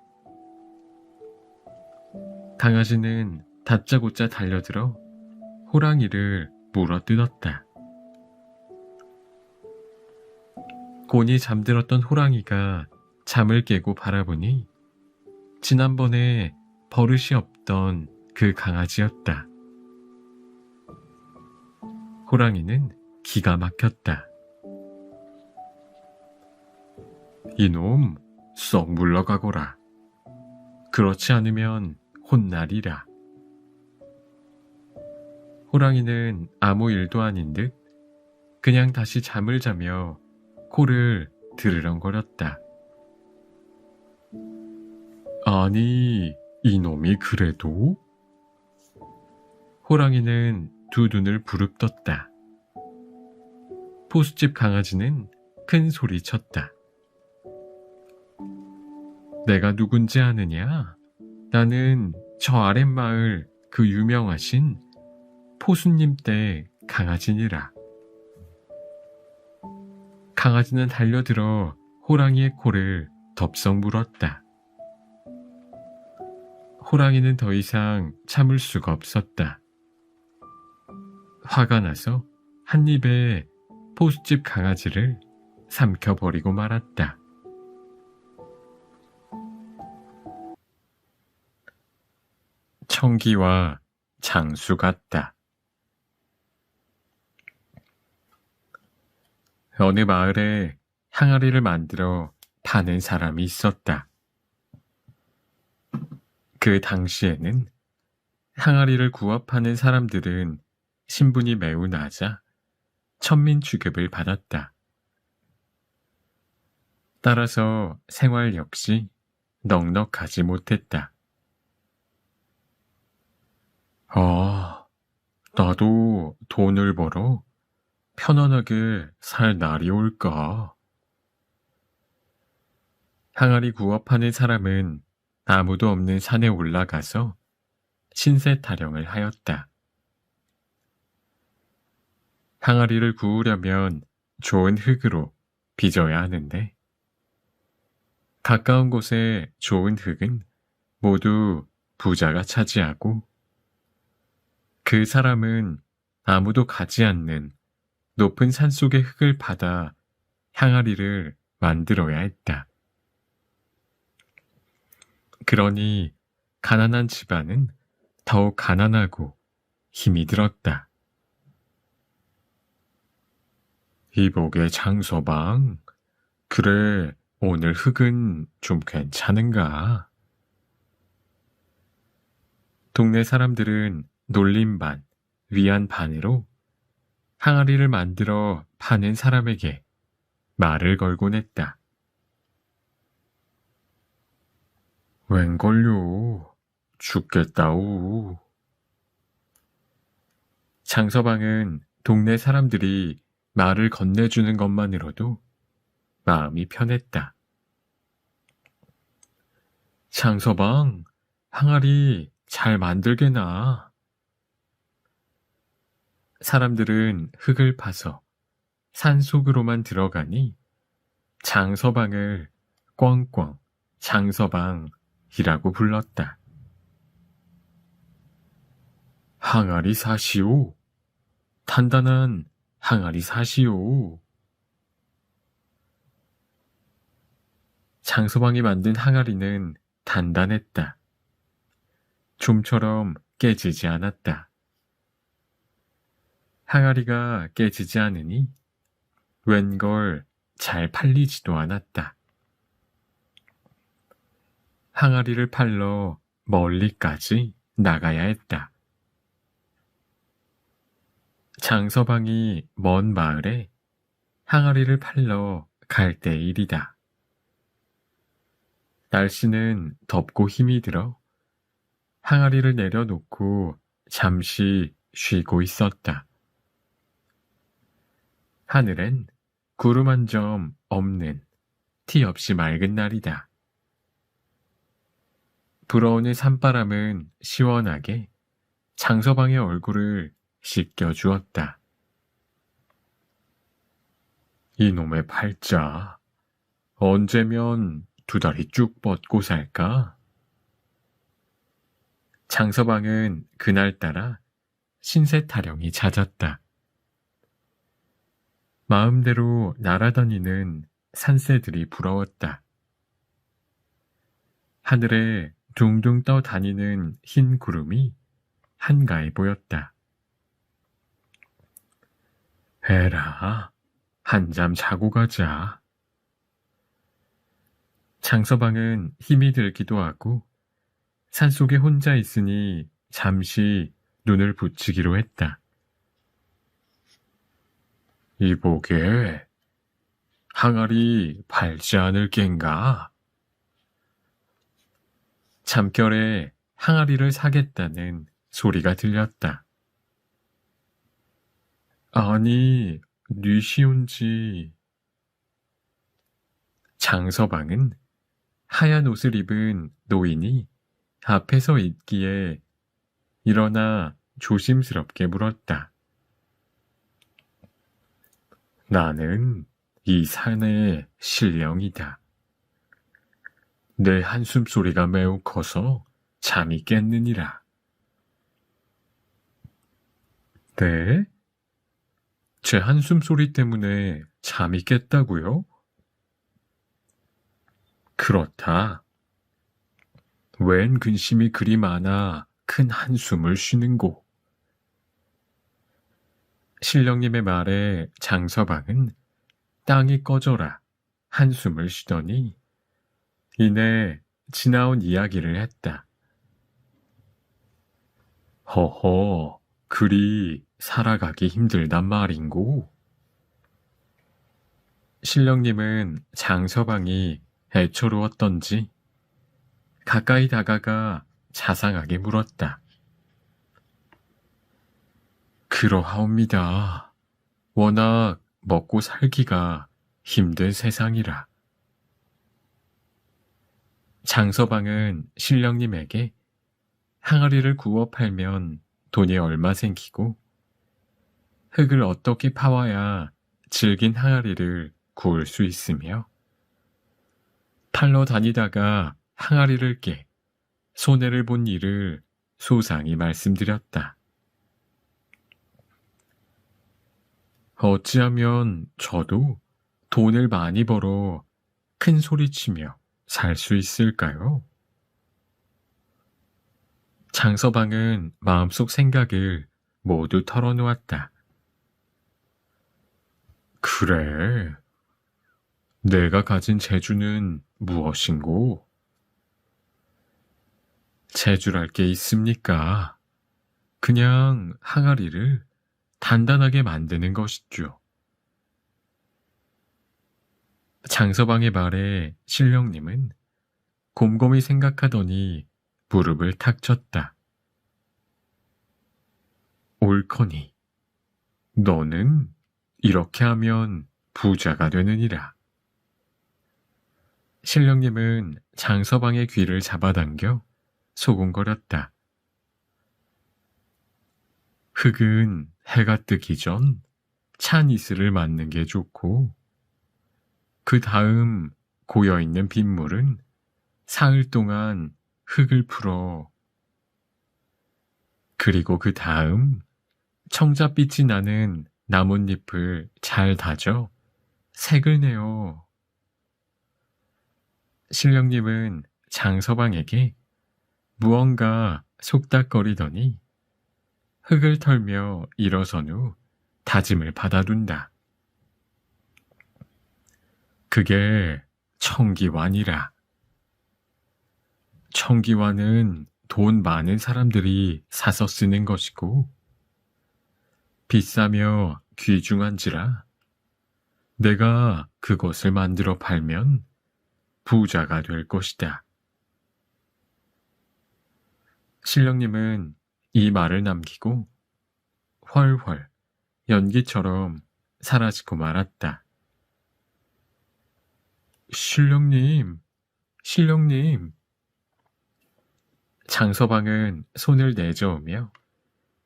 강아지는 다짜고짜 달려들어 호랑이를 물어뜯었다. 곤히 잠들었던 호랑이가 잠을 깨고 바라보니 지난번에 버릇이 없던 그 강아지였다. 호랑이는 기가 막혔다. 이놈, 썩 물러가거라. 그렇지 않으면 혼나리라. 호랑이는 아무 일도 아닌 듯 그냥 다시 잠을 자며 코를 드르렁거렸다. 아니, 이놈이 그래도? 호랑이는 두 눈을 부릅떴다. 포수집 강아지는 큰 소리 쳤다. 내가 누군지 아느냐? 나는 저 아랫마을 그 유명하신 포수님 댁 강아지니라. 강아지는 달려들어 호랑이의 코를 덥석 물었다. 호랑이는 더 이상 참을 수가 없었다. 화가 나서 한 입에 포수집 강아지를 삼켜버리고 말았다. 청기와 장수 같다. 어느 마을에 항아리를 만들어 파는 사람이 있었다. 그 당시에는 항아리를 구워 파는 사람들은 신분이 매우 낮아 천민 취급을 받았다. 따라서 생활 역시 넉넉하지 못했다. 나도 돈을 벌어 편안하게 살 날이 올까? 항아리 구워 파는 사람은 아무도 없는 산에 올라가서 신세 타령을 하였다. 항아리를 구우려면 좋은 흙으로 빚어야 하는데 가까운 곳에 좋은 흙은 모두 부자가 차지하고 그 사람은 아무도 가지 않는 높은 산속의 흙을 받아 항아리를 만들어야 했다. 그러니 가난한 집안은 더욱 가난하고 힘이 들었다. 이복의 장서방, 그래, 오늘 흙은 좀 괜찮은가? 동네 사람들은 놀림 반, 위안 반으로 항아리를 만들어 파는 사람에게 말을 걸곤 했다. 웬걸요? 죽겠다우. 장서방은 동네 사람들이 말을 건네주는 것만으로도 마음이 편했다. 장서방, 항아리 잘 만들게나. 사람들은 흙을 파서 산속으로만 들어가니 장서방을 꽝꽝 장서방이라고 불렀다. 항아리 사시오. 단단한 항아리 사시오. 장서방이 만든 항아리는 단단했다. 좀처럼 깨지지 않았다. 항아리가 깨지지 않으니 웬걸 잘 팔리지도 않았다. 항아리를 팔러 멀리까지 나가야 했다. 장서방이 먼 마을에 항아리를 팔러 갈 때의 일이다. 날씨는 덥고 힘이 들어 항아리를 내려놓고 잠시 쉬고 있었다. 하늘엔 구름 한 점 없는 티 없이 맑은 날이다. 불어오는 산바람은 시원하게 장서방의 얼굴을 씻겨주었다. 이놈의 팔자, 언제면 두 다리 쭉 뻗고 살까? 장서방은 그날따라 신세 타령이 잦았다. 마음대로 날아다니는 산새들이 부러웠다. 하늘에 둥둥 떠다니는 흰 구름이 한가해 보였다. 에라, 한잠 자고 가자. 장서방은 힘이 들기도 하고 산속에 혼자 있으니 잠시 눈을 붙이기로 했다. 이보게, 항아리 팔지 않을 겐가? 잠결에 항아리를 사겠다는 소리가 들렸다. 아니, 뉘시온지. 장서방은 하얀 옷을 입은 노인이 앞에 서 있기에 일어나 조심스럽게 물었다. 나는 이 산의 신령이다. 내 한숨 소리가 매우 커서 잠이 깼느니라. 네? 제 한숨 소리 때문에 잠이 깼다고요? 그렇다. 웬 근심이 그리 많아 큰 한숨을 쉬는고. 신령님의 말에 장서방은 땅이 꺼져라 한숨을 쉬더니 이내 지나온 이야기를 했다. 허허, 그리 살아가기 힘들단 말인고. 신령님은 장서방이 애처로웠던지 가까이 다가가 자상하게 물었다. 그러하옵니다. 워낙 먹고 살기가 힘든 세상이라. 장서방은 신령님에게 항아리를 구워 팔면 돈이 얼마 생기고 흙을 어떻게 파와야 질긴 항아리를 구울 수 있으며 팔러 다니다가 항아리를 깨 손해를 본 일을 소상히 말씀드렸다. 어찌하면 저도 돈을 많이 벌어 큰 소리치며 살 수 있을까요? 장서방은 마음속 생각을 모두 털어놓았다. 그래, 내가 가진 재주는 무엇인고? 재주랄 게 있습니까? 그냥 항아리를 단단하게 만드는 것이죠. 장서방의 말에 신령님은 곰곰이 생각하더니 무릎을 탁 쳤다. 옳거니, 너는 이렇게 하면 부자가 되느니라. 신령님은 장서방의 귀를 잡아당겨 소곤거렸다. 흙은 해가 뜨기 전 찬 이슬을 맞는 게 좋고 그 다음 고여있는 빗물은 사흘 동안 흙을 풀어 그리고 그 다음 청자빛이 나는 나뭇잎을 잘 다져 색을 내어. 신령님은 장서방에게 무언가 속닥거리더니 흙을 털며 일어선 후 다짐을 받아둔다. 그게 청기환이라. 청기환은 돈 많은 사람들이 사서 쓰는 것이고 비싸며 귀중한지라 내가 그것을 만들어 팔면 부자가 될 것이다. 신령님은 이 말을 남기고 훨훨 연기처럼 사라지고 말았다. 신령님, 신령님. 장서방은 손을 내저으며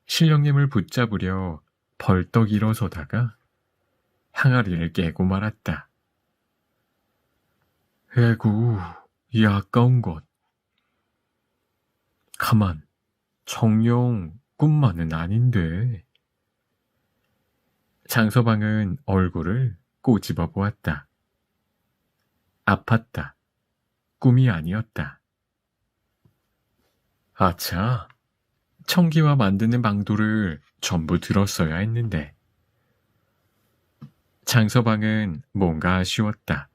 신령님을 붙잡으려 벌떡 일어서다가 항아리를 깨고 말았다. 에구, 이 아까운 것. 가만, 정녕 꿈만은 아닌데. 장서방은 얼굴을 꼬집어 보았다. 아팠다. 꿈이 아니었다. 아차, 청기와 만드는 방도를 전부 들었어야 했는데. 장서방은 뭔가 아쉬웠다.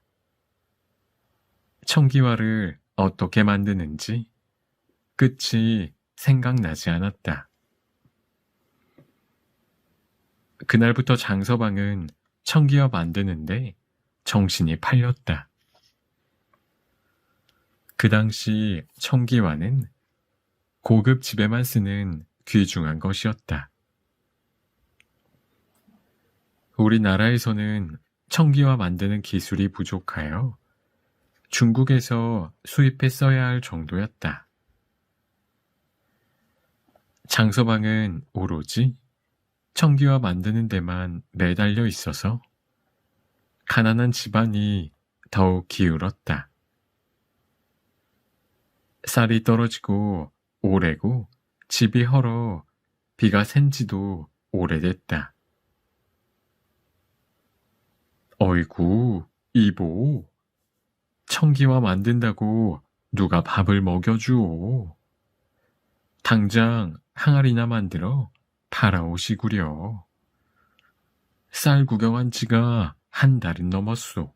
청기화를 어떻게 만드는지 끝이 생각나지 않았다. 그날부터 장서방은 청기화 만드는데 정신이 팔렸다. 그 당시 청기화는 고급 집에만 쓰는 귀중한 것이었다. 우리나라에서는 청기화 만드는 기술이 부족하여 중국에서 수입해 써야 할 정도였다. 장서방은 오로지 청기화 만드는 데만 매달려 있어서 가난한 집안이 더욱 기울었다. 쌀이 떨어지고 오래고 집이 헐어 비가 샌 지도 오래됐다. 어이구, 이보. 청기화 만든다고 누가 밥을 먹여주오. 당장 항아리나 만들어 팔아오시구려. 쌀 구경한 지가 한 달은 넘었소.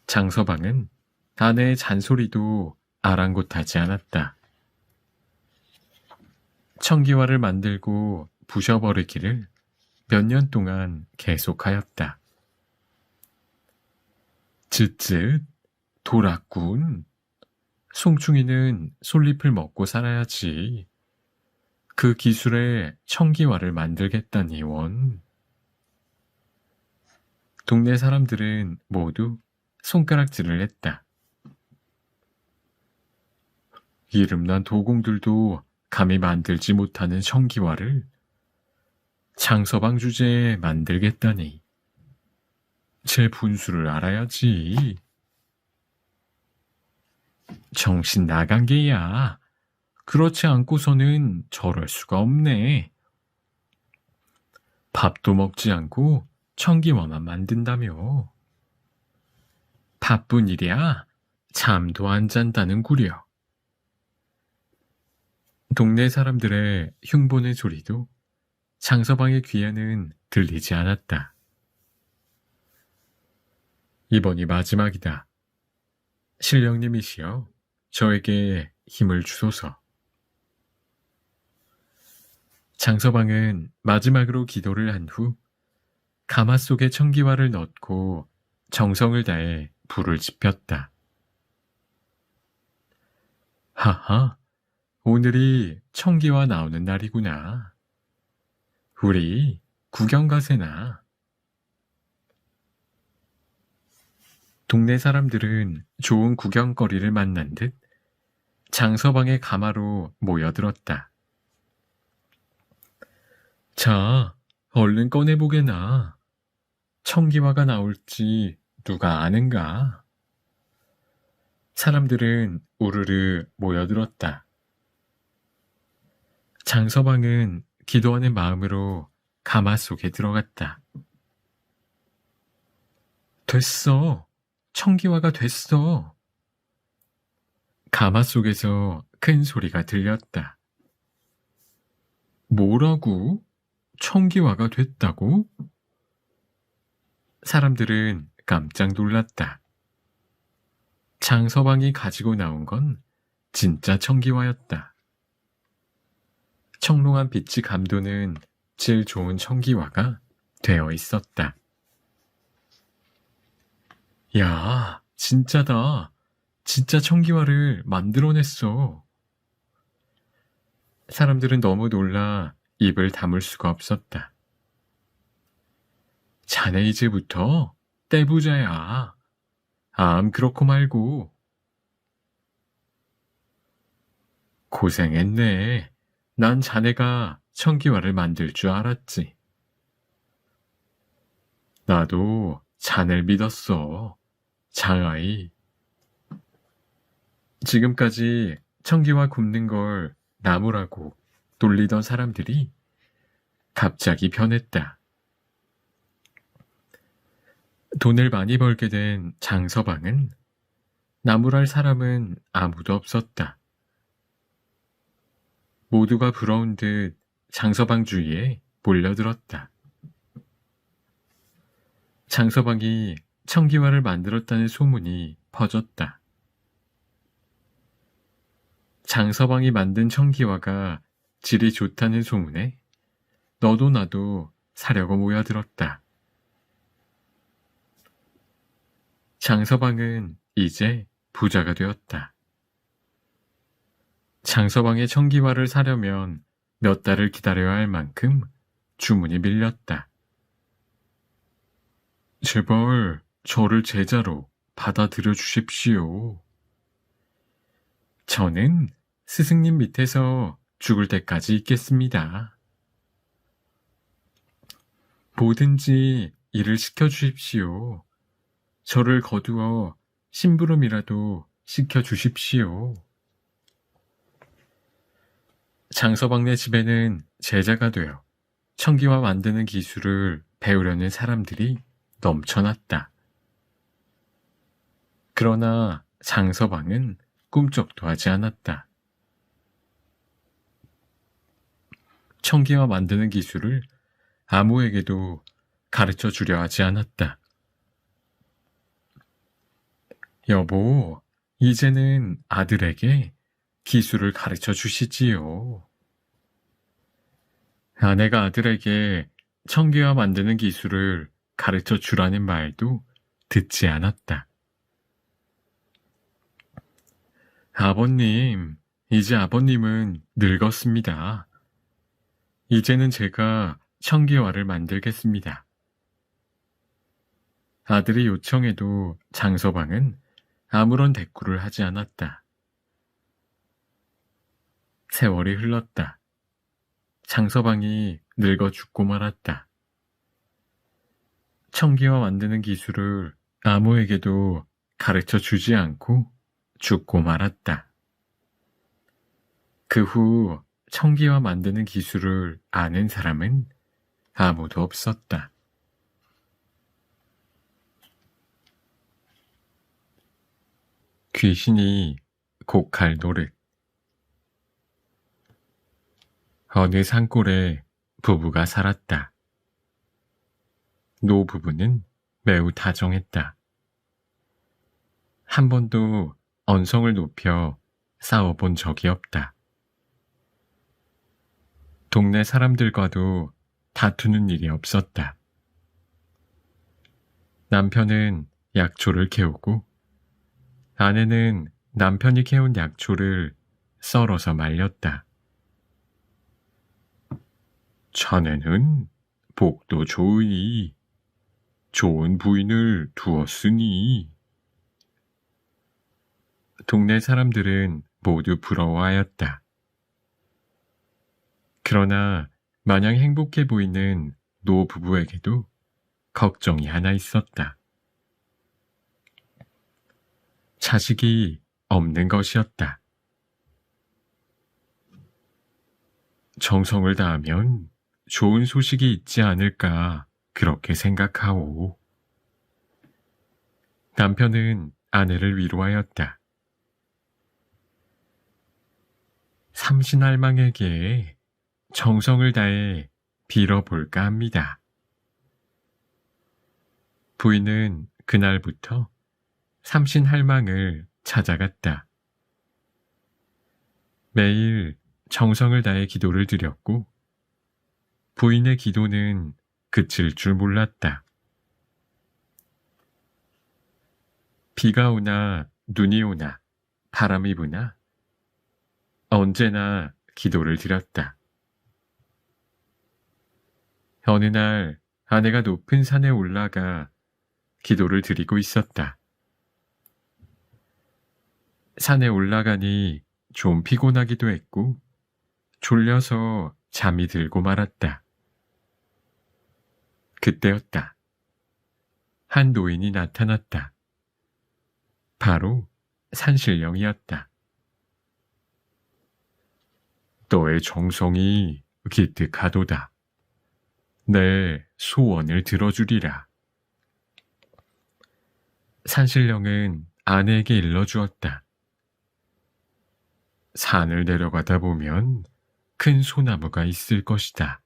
장서방은 아내의 잔소리도 아랑곳하지 않았다. 청기화를 만들고 부셔버리기를 몇 년 동안 계속하였다. 쯧쯧, 돌았군. 송충이는 솔잎을 먹고 살아야지. 그 기술에 청기화를 만들겠다니 원. 동네 사람들은 모두 손가락질을 했다. 이름난 도공들도 감히 만들지 못하는 청기화를 장서방 주제에 만들겠다니. 제 분수를 알아야지. 정신 나간 게야. 그렇지 않고서는 저럴 수가 없네. 밥도 먹지 않고 청기화만 만든다며. 바쁜 일이야. 잠도 안 잔다는 구려. 동네 사람들의 흉보는 소리도 장서방의 귀에는 들리지 않았다. 이번이 마지막이다. 신령님이시여, 저에게 힘을 주소서. 장서방은 마지막으로 기도를 한 후 가마 속에 청기화를 넣고 정성을 다해 불을 지폈다. 하하, 오늘이 청기화 나오는 날이구나. 우리 구경 가세나. 동네 사람들은 좋은 구경거리를 만난 듯 장서방의 가마로 모여들었다. 자, 얼른 꺼내보게나. 청기화가 나올지 누가 아는가? 사람들은 우르르 모여들었다. 장서방은 기도하는 마음으로 가마 속에 들어갔다. 됐어. 청기화가 됐어. 가마 속에서 큰 소리가 들렸다. 뭐라고? 청기화가 됐다고? 사람들은 깜짝 놀랐다. 장서방이 가지고 나온 건 진짜 청기화였다. 청롱한 빛이 감도는 제일 좋은 청기화가 되어 있었다. 야, 진짜다. 진짜 청기화를 만들어냈어. 사람들은 너무 놀라 입을 다물 수가 없었다. 자네 이제부터 떼부자야. 암 그렇고 말고. 고생했네. 난 자네가 청기화를 만들 줄 알았지. 나도 자네를 믿었어. 장아이. 지금까지 청기화 굽는 걸 나무라고 놀리던 사람들이 갑자기 변했다. 돈을 많이 벌게 된 장서방은 나무랄 사람은 아무도 없었다. 모두가 부러운 듯 장서방 주위에 몰려들었다. 장서방이 청기화를 만들었다는 소문이 퍼졌다. 장서방이 만든 청기화가 질이 좋다는 소문에 너도 나도 사려고 모여들었다. 장서방은 이제 부자가 되었다. 장서방의 청기화를 사려면 몇 달을 기다려야 할 만큼 주문이 밀렸다. 제발 저를 제자로 받아들여 주십시오. 저는 스승님 밑에서 죽을 때까지 있겠습니다. 뭐든지 일을 시켜주십시오. 저를 거두어 심부름이라도 시켜주십시오. 장서방네 집에는 제자가 되어 청기화 만드는 기술을 배우려는 사람들이 넘쳐났다. 그러나 장서방은 꿈쩍도 하지 않았다. 청기화 만드는 기술을 아무에게도 가르쳐 주려 하지 않았다. 여보, 이제는 아들에게 기술을 가르쳐 주시지요. 아내가 아들에게 청기화 만드는 기술을 가르쳐 주라는 말도 듣지 않았다. 아버님, 이제 아버님은 늙었습니다. 이제는 제가 청기화를 만들겠습니다. 아들이 요청해도 장서방은 아무런 대꾸를 하지 않았다. 세월이 흘렀다. 장서방이 늙어 죽고 말았다. 청기화 만드는 기술을 아무에게도 가르쳐 주지 않고 죽고 말았다. 그 후 청기화 만드는 기술을 아는 사람은 아무도 없었다. 귀신이 곡할 노릇. 어느 산골에 부부가 살았다. 노부부는 매우 다정했다. 한 번도 언성을 높여 싸워본 적이 없다. 동네 사람들과도 다투는 일이 없었다. 남편은 약초를 캐오고 아내는 남편이 캐온 약초를 썰어서 말렸다. 자네는 복도 좋으니 좋은 부인을 두었으니. 동네 사람들은 모두 부러워하였다. 그러나 마냥 행복해 보이는 노 부부에게도 걱정이 하나 있었다. 자식이 없는 것이었다. 정성을 다하면 좋은 소식이 있지 않을까 그렇게 생각하오. 남편은 아내를 위로하였다. 삼신할망에게 정성을 다해 빌어볼까 합니다. 부인은 그날부터 삼신할망을 찾아갔다. 매일 정성을 다해 기도를 드렸고 부인의 기도는 그칠 줄 몰랐다. 비가 오나 눈이 오나 바람이 부나 언제나 기도를 드렸다. 어느 날 아내가 높은 산에 올라가 기도를 드리고 있었다. 산에 올라가니 좀 피곤하기도 했고 졸려서 잠이 들고 말았다. 그때였다. 한 노인이 나타났다. 바로 산신령이었다. 너의 정성이 기특하도다. 내 소원을 들어주리라. 산신령은 아내에게 일러주었다. 산을 내려가다 보면 큰 소나무가 있을 것이다.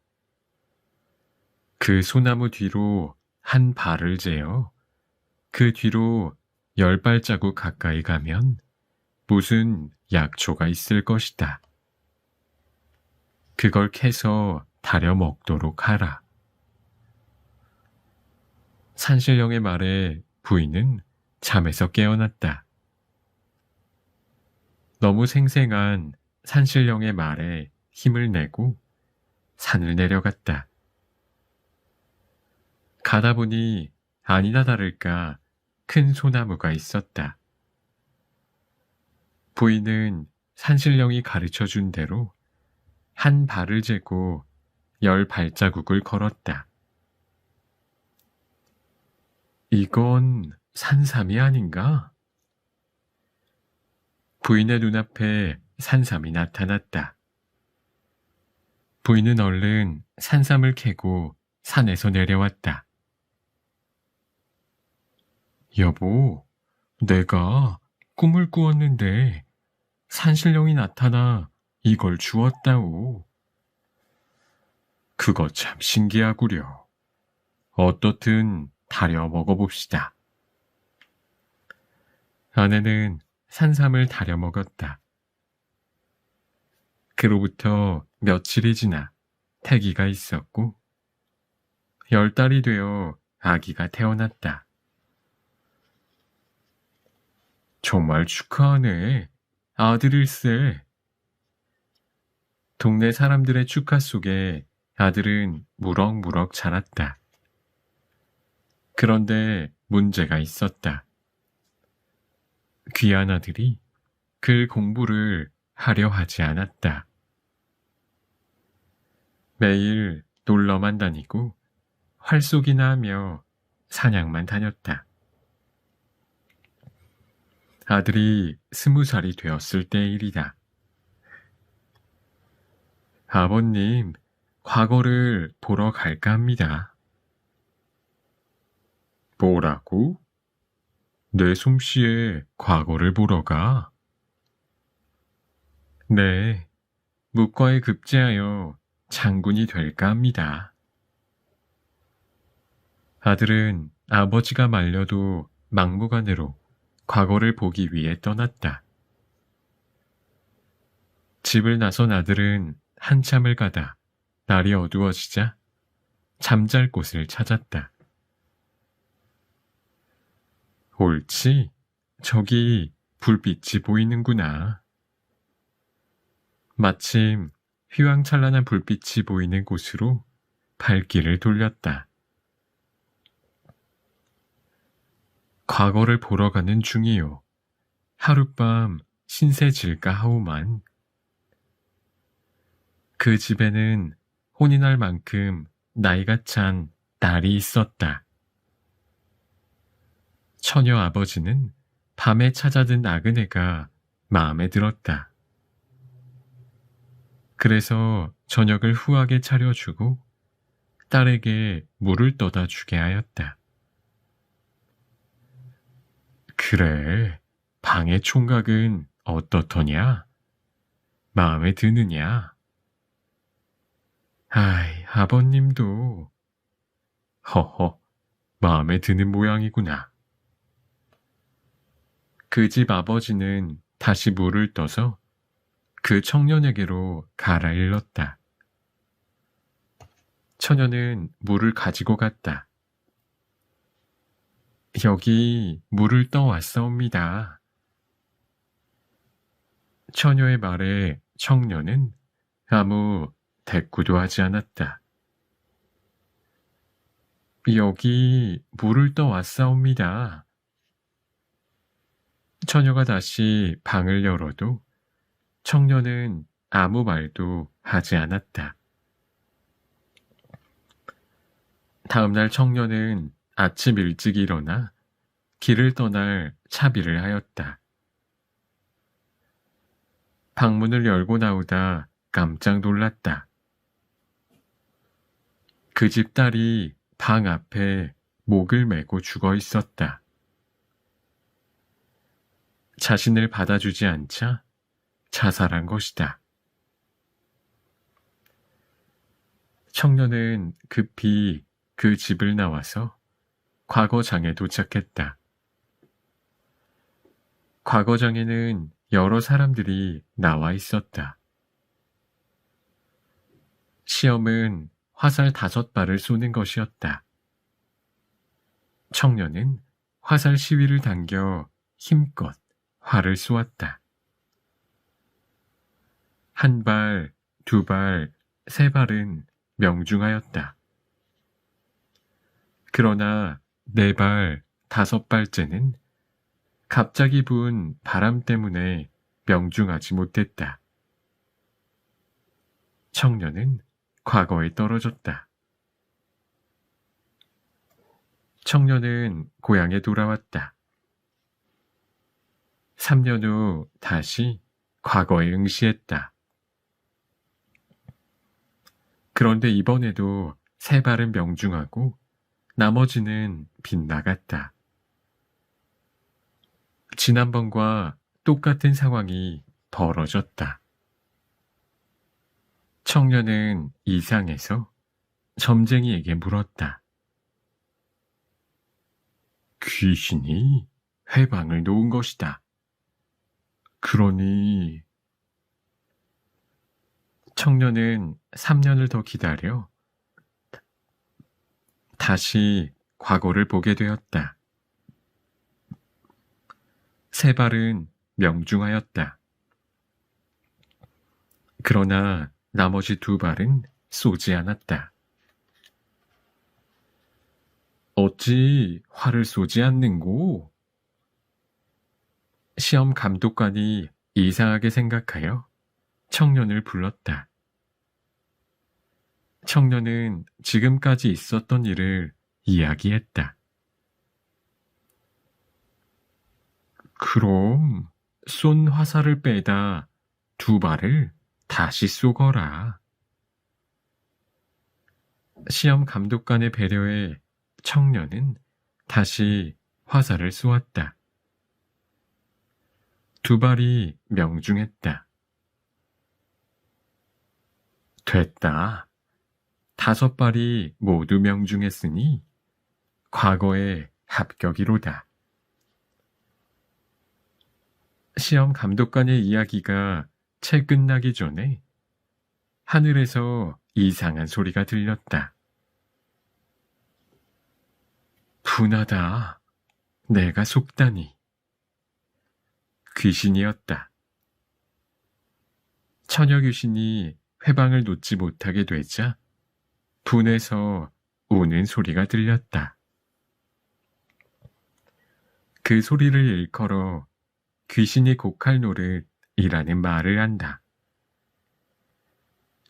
그 소나무 뒤로 한 발을 재어 그 뒤로 10발자국 가까이 가면 무슨 약초가 있을 것이다. 그걸 캐서 다려 먹도록 하라. 산신령의 말에 부인은 잠에서 깨어났다. 너무 생생한 산신령의 말에 힘을 내고 산을 내려갔다. 가다 보니 아니나 다를까 큰 소나무가 있었다. 부인은 산신령이 가르쳐준 대로 한 발을 재고 10발자국을 걸었다. 이건 산삼이 아닌가? 부인의 눈앞에 산삼이 나타났다. 부인은 얼른 산삼을 캐고 산에서 내려왔다. 여보, 내가 꿈을 꾸었는데 산신령이 나타나 이걸 주었다오. 그거 참 신기하구려. 어떻든 다려 먹어봅시다. 아내는 산삼을 다려 먹었다. 그로부터 며칠이 지나 태기가 있었고 10달이 되어 아기가 태어났다. 정말 축하하네. 아들일세. 동네 사람들의 축하 속에 아들은 무럭무럭 자랐다. 그런데 문제가 있었다. 귀한 아들이 글 공부를 하려 하지 않았다. 매일 놀러만 다니고 활쏘기나 하며 사냥만 다녔다. 아들이 20살이 되었을 때의 일이다. 아버님, 과거를 보러 갈까 합니다. 뭐라고? 내 솜씨에 과거를 보러 가? 네, 묵과에 급제하여 장군이 될까 합니다. 아들은 아버지가 말려도 막무가내로 과거를 보기 위해 떠났다. 집을 나선 아들은 한참을 가다 날이 어두워지자 잠잘 곳을 찾았다. 옳지, 저기 불빛이 보이는구나. 마침 휘황찬란한 불빛이 보이는 곳으로 발길을 돌렸다. 과거를 보러 가는 중이요. 하룻밤 신세 질까 하오만. 그 집에는 혼이 날 만큼 나이가 찬 딸이 있었다. 처녀 아버지는 밤에 찾아든 나그네가 마음에 들었다. 그래서 저녁을 후하게 차려주고 딸에게 물을 떠다 주게 하였다. 그래, 방의 총각은 어떻더냐? 마음에 드느냐? 아이, 아버님도. 허허, 마음에 드는 모양이구나. 그 집 아버지는 다시 물을 떠서 그 청년에게로 갈아일렀다. 처녀는 물을 가지고 갔다. 여기 물을 떠왔사옵니다. 처녀의 말에 청년은 아무 대꾸도 하지 않았다. 여기 물을 떠왔사옵니다. 처녀가 다시 방을 열어도 청년은 아무 말도 하지 않았다. 다음날 청년은 아침 일찍 일어나 길을 떠날 차비를 하였다. 방문을 열고 나오다 깜짝 놀랐다. 그 집 딸이 방 앞에 목을 메고 죽어 있었다. 자신을 받아주지 않자 자살한 것이다. 청년은 급히 그 집을 나와서 과거장에 도착했다. 과거장에는 여러 사람들이 나와 있었다. 시험은 화살 5발을 쏘는 것이었다. 청년은 화살 시위를 당겨 힘껏 활을 쏘았다. 1발, 2발, 3발은 명중하였다. 그러나 4발, 5발째는 갑자기 부은 바람 때문에 명중하지 못했다. 청년은 과거에 떨어졌다. 청년은 고향에 돌아왔다. 3년 후 다시 과거에 응시했다. 그런데 이번에도 세 발은 명중하고 나머지는 빗나갔다. 지난번과 똑같은 상황이 벌어졌다. 청년은 이상해서 점쟁이에게 물었다. 귀신이 회방을 놓은 것이다. 그러니 청년은 3년을 더 기다려 다시 과거를 보게 되었다. 세 발은 명중하였다. 그러나 나머지 두 발은 쏘지 않았다. 어찌 활을 쏘지 않는고? 시험 감독관이 이상하게 생각하여 청년을 불렀다. 청년은 지금까지 있었던 일을 이야기했다. 그럼 쏜 화살을 빼다 두 발을 다시 쏘거라. 시험 감독관의 배려에 청년은 다시 화살을 쏘았다. 두 발이 명중했다. 됐다. 5발이 모두 명중했으니 과거의 합격이로다. 시험 감독관의 이야기가 채 끝나기 전에 하늘에서 이상한 소리가 들렸다. 분하다. 내가 속다니. 귀신이었다. 처녀 귀신이 회방을 놓지 못하게 되자 분해서 우는 소리가 들렸다. 그 소리를 일컬어 귀신이 곡할 노릇이라는 말을 한다.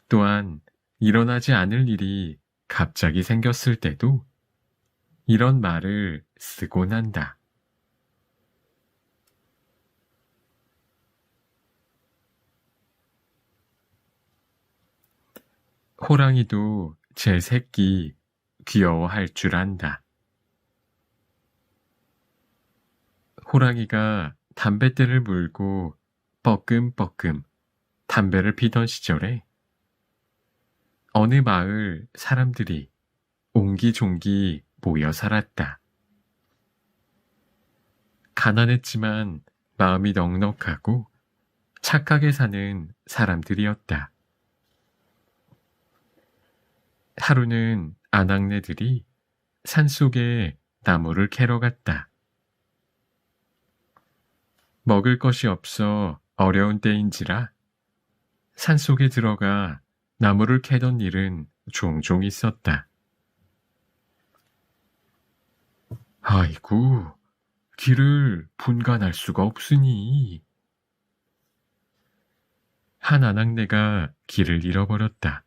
또한 일어나지 않을 일이 갑자기 생겼을 때도 이런 말을 쓰곤 한다. 호랑이도 제 새끼 귀여워할 줄 안다. 호랑이가 담뱃대를 물고 뻐끔뻐끔 담배를 피던 시절에 어느 마을 사람들이 옹기종기 모여 살았다. 가난했지만 마음이 넉넉하고 착하게 사는 사람들이었다. 하루는 아낙네들이 산속에 나무를 캐러 갔다. 먹을 것이 없어 어려운 때인지라 산속에 들어가 나무를 캐던 일은 종종 있었다. 아이고, 길을 분간할 수가 없으니. 한 아낙네가 길을 잃어버렸다.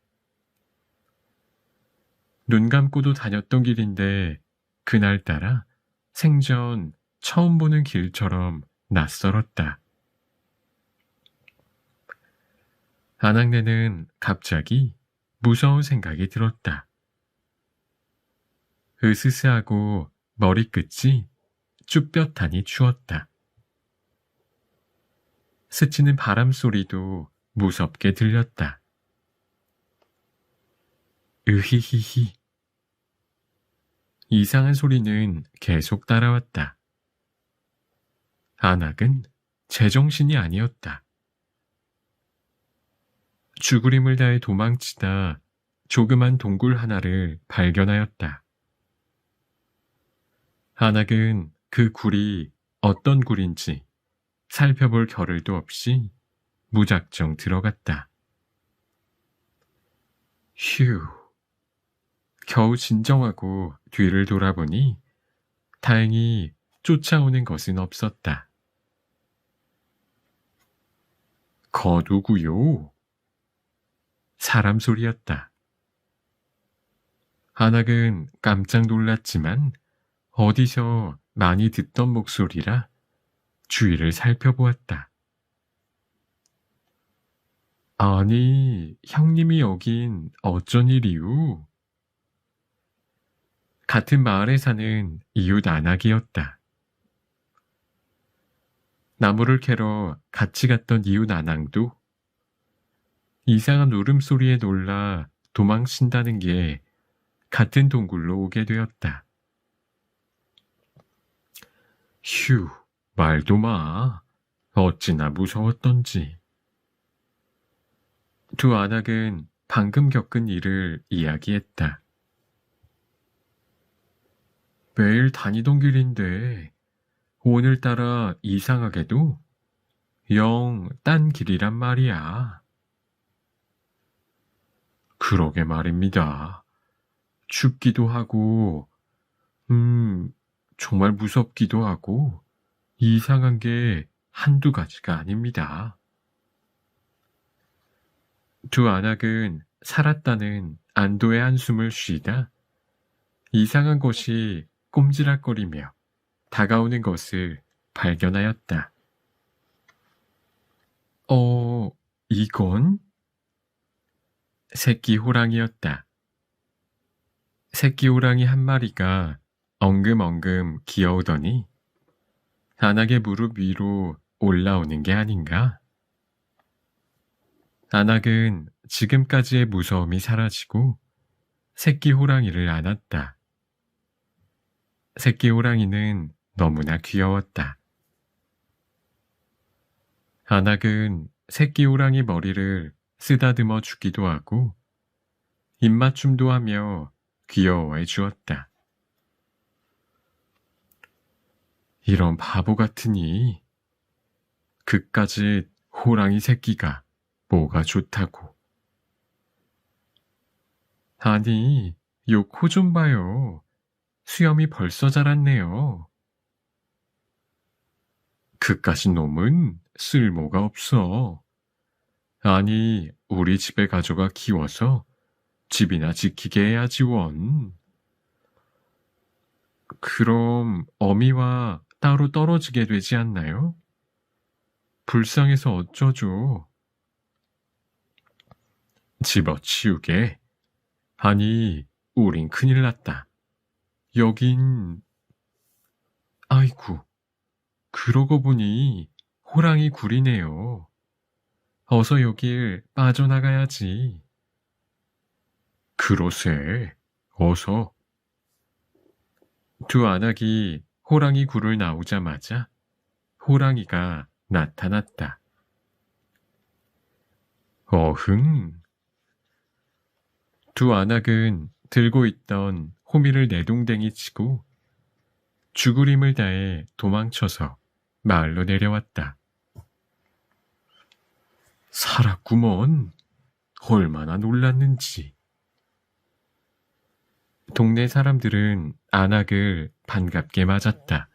눈 감고도 다녔던 길인데 그날따라 생전 처음 보는 길처럼 낯설었다. 아낙네는 갑자기 무서운 생각이 들었다. 으스스하고 머리끝이 쭈뼛하니 추웠다. 스치는 바람 소리도 무섭게 들렸다. 으히히히. 이상한 소리는 계속 따라왔다. 아낙은 제정신이 아니었다. 죽으림을 다해 도망치다 조그만 동굴 하나를 발견하였다. 아낙은 그 굴이 어떤 굴인지 살펴볼 겨를도 없이 무작정 들어갔다. 휴. 겨우 진정하고 뒤를 돌아보니 다행히 쫓아오는 것은 없었다. 거두구요. 사람 소리였다. 아낙은 깜짝 놀랐지만 어디서 많이 듣던 목소리라 주위를 살펴보았다. 아니, 형님이 여긴 어쩐 일이유? 같은 마을에 사는 이웃 안악이었다. 나무를 캐러 같이 갔던 이웃 안악도 이상한 울음소리에 놀라 도망친다는 게 같은 동굴로 오게 되었다. 휴, 말도 마. 어찌나 무서웠던지. 두 안악은 방금 겪은 일을 이야기했다. 매일 다니던 길인데 오늘따라 이상하게도 영 딴 길이란 말이야. 그러게 말입니다. 춥기도 하고, 정말 무섭기도 하고, 이상한 게 한두 가지가 아닙니다. 두 안악은 살았다는 안도의 한숨을 쉬다 이상한 것이 꼼지락거리며 다가오는 것을 발견하였다. 이건? 새끼 호랑이였다. 새끼 호랑이 한 마리가 엉금엉금 기어오더니 안악의 무릎 위로 올라오는 게 아닌가? 안악은 지금까지의 무서움이 사라지고 새끼 호랑이를 안았다. 새끼 호랑이는 너무나 귀여웠다. 안악은 새끼 호랑이 머리를 쓰다듬어 주기도 하고 입맞춤도 하며 귀여워해 주었다. 이런 바보 같으니 그까짓 호랑이 새끼가 뭐가 좋다고. 아니, 요 코 좀 봐요. 수염이 벌써 자랐네요. 그까짓 놈은 쓸모가 없어. 아니, 우리 집에 가져가 키워서 집이나 지키게 해야지 원. 그럼 어미와 따로 떨어지게 되지 않나요? 불쌍해서 어쩌죠. 집어치우게. 아니, 우린 큰일 났다. 여긴... 아이쿠, 그러고 보니 호랑이 굴이네요. 어서 여길 빠져나가야지. 그러세, 어서. 두 안악이 호랑이 굴을 나오자마자 호랑이가 나타났다. 어흥. 두 안악은 들고 있던 호미를 내동댕이 치고 죽을 힘을 다해 도망쳐서 마을로 내려왔다. 살았구먼. 얼마나 놀랐는지. 동네 사람들은 안악을 반갑게 맞았다.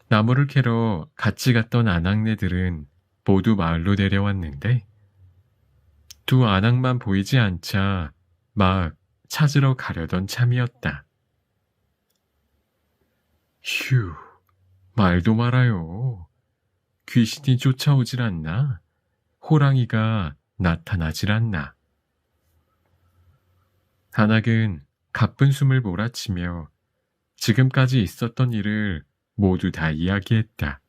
나무를 캐러 같이 갔던 안악네들은 모두 마을로 내려왔는데 두 안악만 보이지 않자 막 찾으러 가려던 참이었다. 휴, 말도 말아요. 귀신이 쫓아오질 않나? 호랑이가 나타나질 않나? 안악은 가쁜 숨을 몰아치며 지금까지 있었던 일을 모두 다 이야기했다.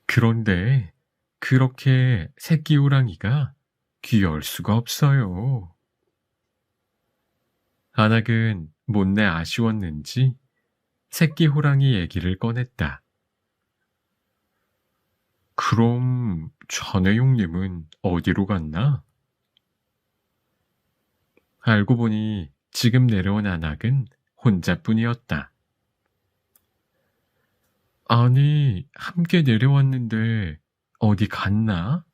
그런데 그렇게 새끼 호랑이가 귀여울 수가 없어요. 안악은 못내 아쉬웠는지 새끼 호랑이 얘기를 꺼냈다. 그럼 전혜용님은 어디로 갔나? 알고 보니 지금 내려온 안악은 혼자뿐이었다. 아니, 함께 내려왔는데 어디 갔나?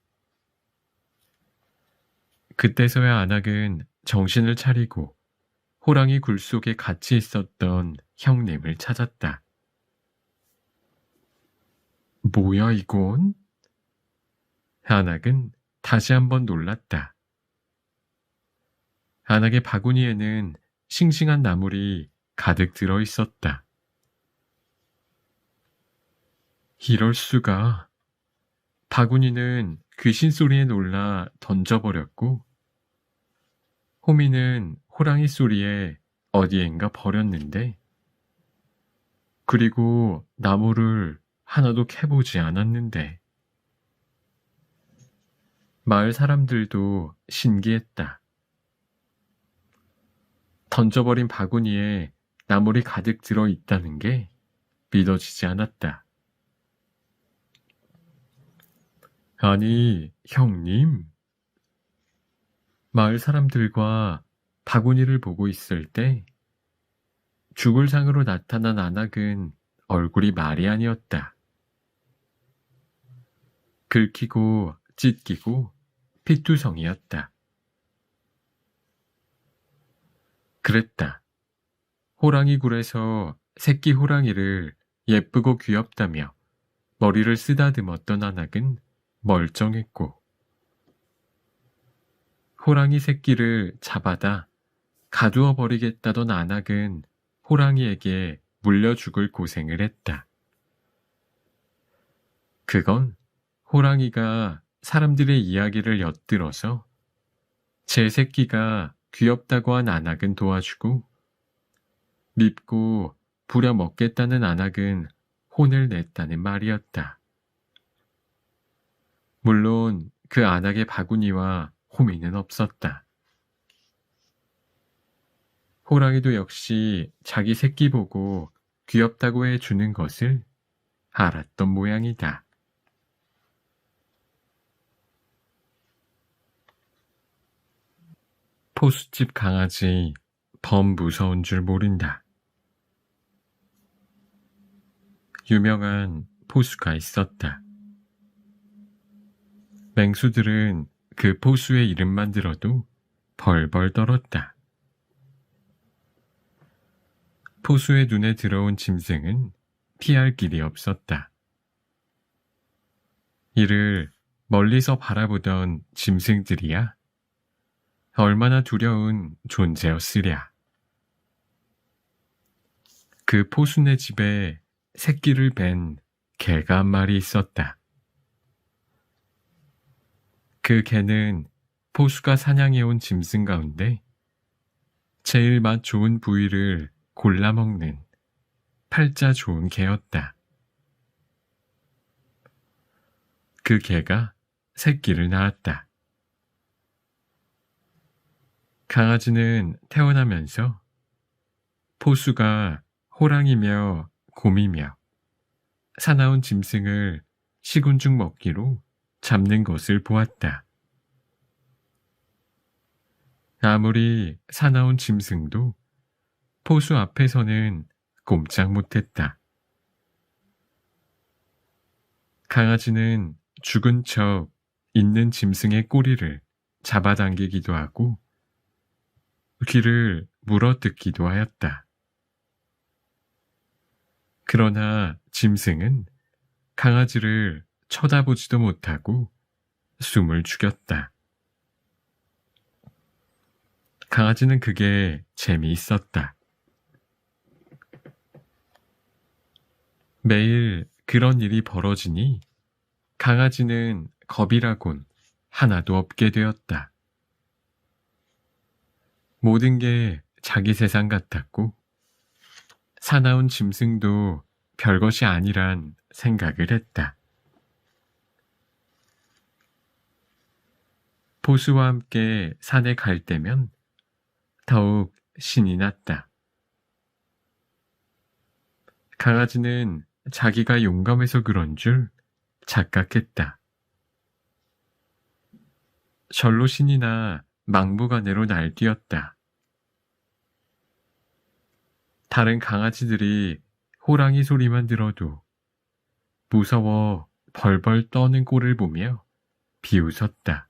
그때서야 안악은 정신을 차리고 호랑이 굴 속에 같이 있었던 형님을 찾았다. 뭐야 이건? 안악은 다시 한번 놀랐다. 안악의 바구니에는 싱싱한 나물이 가득 들어 있었다. 이럴 수가. 바구니는 귀신 소리에 놀라 던져버렸고, 호미는 호랑이 소리에 어디엔가 버렸는데, 그리고 나무를 하나도 캐보지 않았는데, 마을 사람들도 신기했다. 던져버린 바구니에 나물이 가득 들어 있다는 게 믿어지지 않았다. 아니, 형님. 마을 사람들과 바구니를 보고 있을 때 죽을 상으로 나타난 안악은 얼굴이 말이 아니었다. 긁히고 찢기고 피투성이었다. 그랬다. 호랑이 굴에서 새끼 호랑이를 예쁘고 귀엽다며 머리를 쓰다듬었던 안악은 멀쩡했고, 호랑이 새끼를 잡아다 가두어 버리겠다던 안악은 호랑이에게 물려 죽을 고생을 했다. 그건 호랑이가 사람들의 이야기를 엿들어서 제 새끼가 귀엽다고 한 안악은 도와주고, 밉고 부려먹겠다는 안악은 혼을 냈다는 말이었다. 물론 그 안악의 바구니와 호미는 없었다. 호랑이도 역시 자기 새끼 보고 귀엽다고 해주는 것을 알았던 모양이다. 포수집 강아지 범 무서운 줄 모른다. 유명한 포수가 있었다. 맹수들은 그 포수의 이름만 들어도 벌벌 떨었다. 포수의 눈에 들어온 짐승은 피할 길이 없었다. 이를 멀리서 바라보던 짐승들이야 얼마나 두려운 존재였으랴. 그 포수네 집에 새끼를 벤 개가 한 마리 있었다. 그 개는 포수가 사냥해온 짐승 가운데 제일 맛 좋은 부위를 골라 먹는 팔자 좋은 개였다. 그 개가 새끼를 낳았다. 강아지는 태어나면서 포수가 호랑이며 곰이며 사나운 짐승을 시군죽 먹기로 잡는 것을 보았다. 아무리 사나운 짐승도 포수 앞에서는 꼼짝 못했다. 강아지는 죽은 척 있는 짐승의 꼬리를 잡아당기기도 하고 귀를 물어뜯기도 하였다. 그러나 짐승은 강아지를 쳐다보지도 못하고 숨을 죽였다. 강아지는 그게 재미있었다. 매일 그런 일이 벌어지니 강아지는 겁이라곤 하나도 없게 되었다. 모든 게 자기 세상 같았고 사나운 짐승도 별것이 아니란 생각을 했다. 포수와 함께 산에 갈 때면 더욱 신이 났다. 강아지는 자기가 용감해서 그런 줄 착각했다. 절로 신이 나 막무가내로 날뛰었다. 다른 강아지들이 호랑이 소리만 들어도 무서워 벌벌 떠는 꼴을 보며 비웃었다.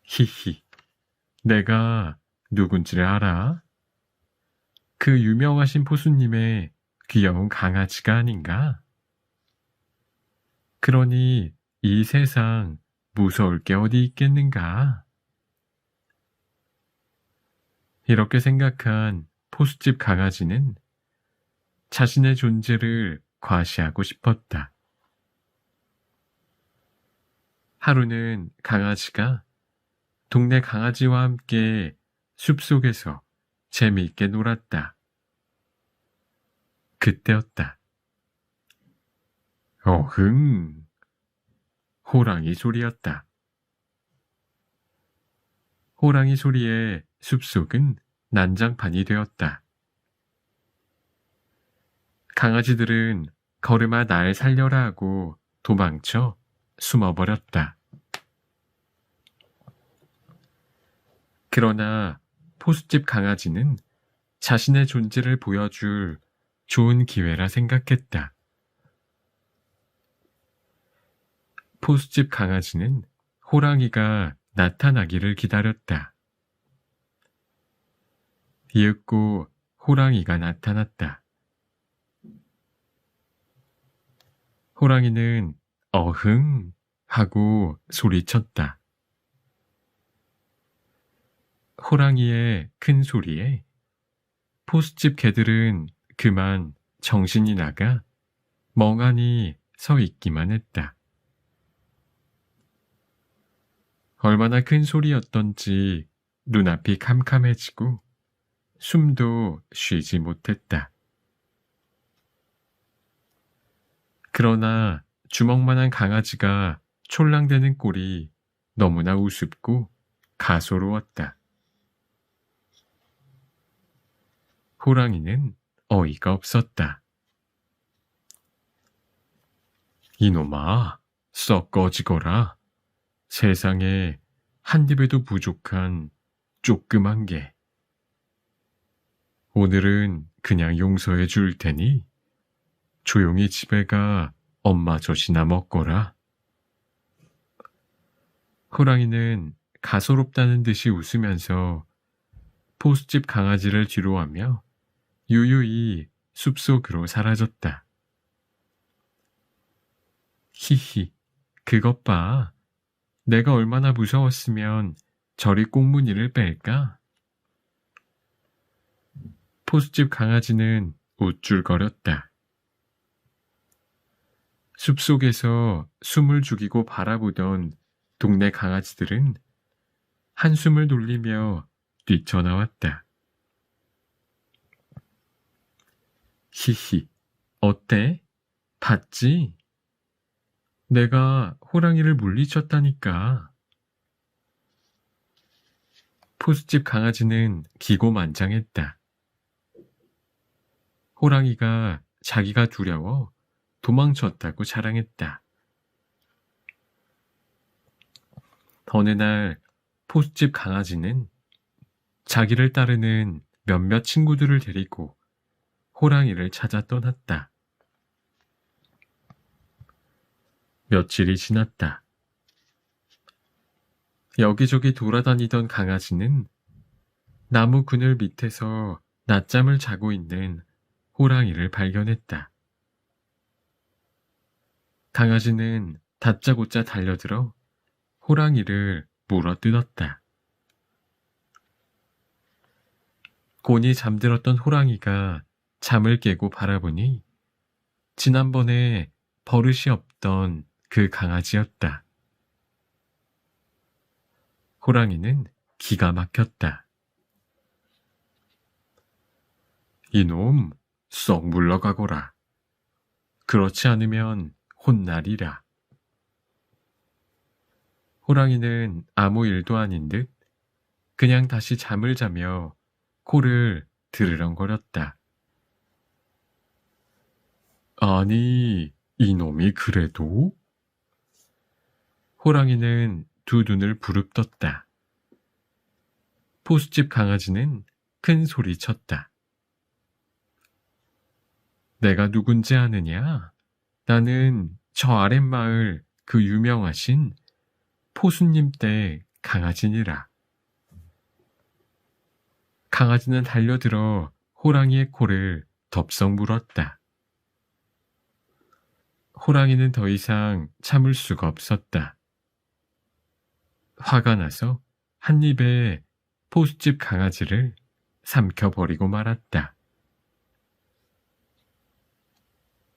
히히, 내가 누군지를 알아? 그 유명하신 포수님의 귀여운 강아지가 아닌가? 그러니 이 세상 무서울 게 어디 있겠는가? 이렇게 생각한 포수집 강아지는 자신의 존재를 과시하고 싶었다. 하루는 강아지가 동네 강아지와 함께 숲속에서 재미있게 놀았다. 그때였다. 어흥! 호랑이 소리였다. 호랑이 소리에 숲속은 난장판이 되었다. 강아지들은 걸음아 날 살려라 하고 도망쳐 숨어버렸다. 그러나 포수집 강아지는 자신의 존재를 보여줄 좋은 기회라 생각했다. 포수집 강아지는 호랑이가 나타나기를 기다렸다. 이윽고 호랑이가 나타났다. 호랑이는 어흥 하고 소리쳤다. 호랑이의 큰 소리에 포수집 개들은 그만 정신이 나가 멍하니 서 있기만 했다. 얼마나 큰 소리였던지 눈앞이 캄캄해지고 숨도 쉬지 못했다. 그러나 주먹만한 강아지가 촐랑대는 꼴이 너무나 우습고 가소로웠다. 호랑이는 어이가 없었다. 이놈아, 썩 꺼지거라. 세상에 한 입에도 부족한 조그만 게. 오늘은 그냥 용서해 줄 테니 조용히 집에 가 엄마 젖이나 먹거라. 호랑이는 가소롭다는 듯이 웃으면서 포수집 강아지를 뒤로하며 유유히 숲속으로 사라졌다. 히히, 그것 봐. 내가 얼마나 무서웠으면 저리 꽁무니를 뺄까? 포수집 강아지는 우쭐거렸다. 숲속에서 숨을 죽이고 바라보던 동네 강아지들은 한숨을 돌리며 뛰쳐나왔다. 히히, 어때? 봤지? 내가 호랑이를 물리쳤다니까. 포수집 강아지는 기고만장했다. 호랑이가 자기가 두려워 도망쳤다고 자랑했다. 어느 날 포수집 강아지는 자기를 따르는 몇몇 친구들을 데리고 호랑이를 찾아 떠났다. 며칠이 지났다. 여기저기 돌아다니던 강아지는 나무 그늘 밑에서 낮잠을 자고 있는 호랑이를 발견했다. 강아지는 다짜고짜 달려들어 호랑이를 물어뜯었다. 곤히 잠들었던 호랑이가 잠을 깨고 바라보니 지난번에 버릇이 없던 그 강아지였다. 호랑이는 기가 막혔다. 이놈, 썩 물러가거라. 그렇지 않으면 혼나리라. 호랑이는 아무 일도 아닌 듯 그냥 다시 잠을 자며 코를 드르렁거렸다. 아니, 이놈이 그래도? 호랑이는 두 눈을 부릅떴다. 포수집 강아지는 큰 소리 쳤다. 내가 누군지 아느냐? 나는 저 아랫마을 그 유명하신 포수님 댁 강아지니라. 강아지는 달려들어 호랑이의 코를 덥석 물었다. 호랑이는 더 이상 참을 수가 없었다. 화가 나서 한 입에 포수집 강아지를 삼켜버리고 말았다.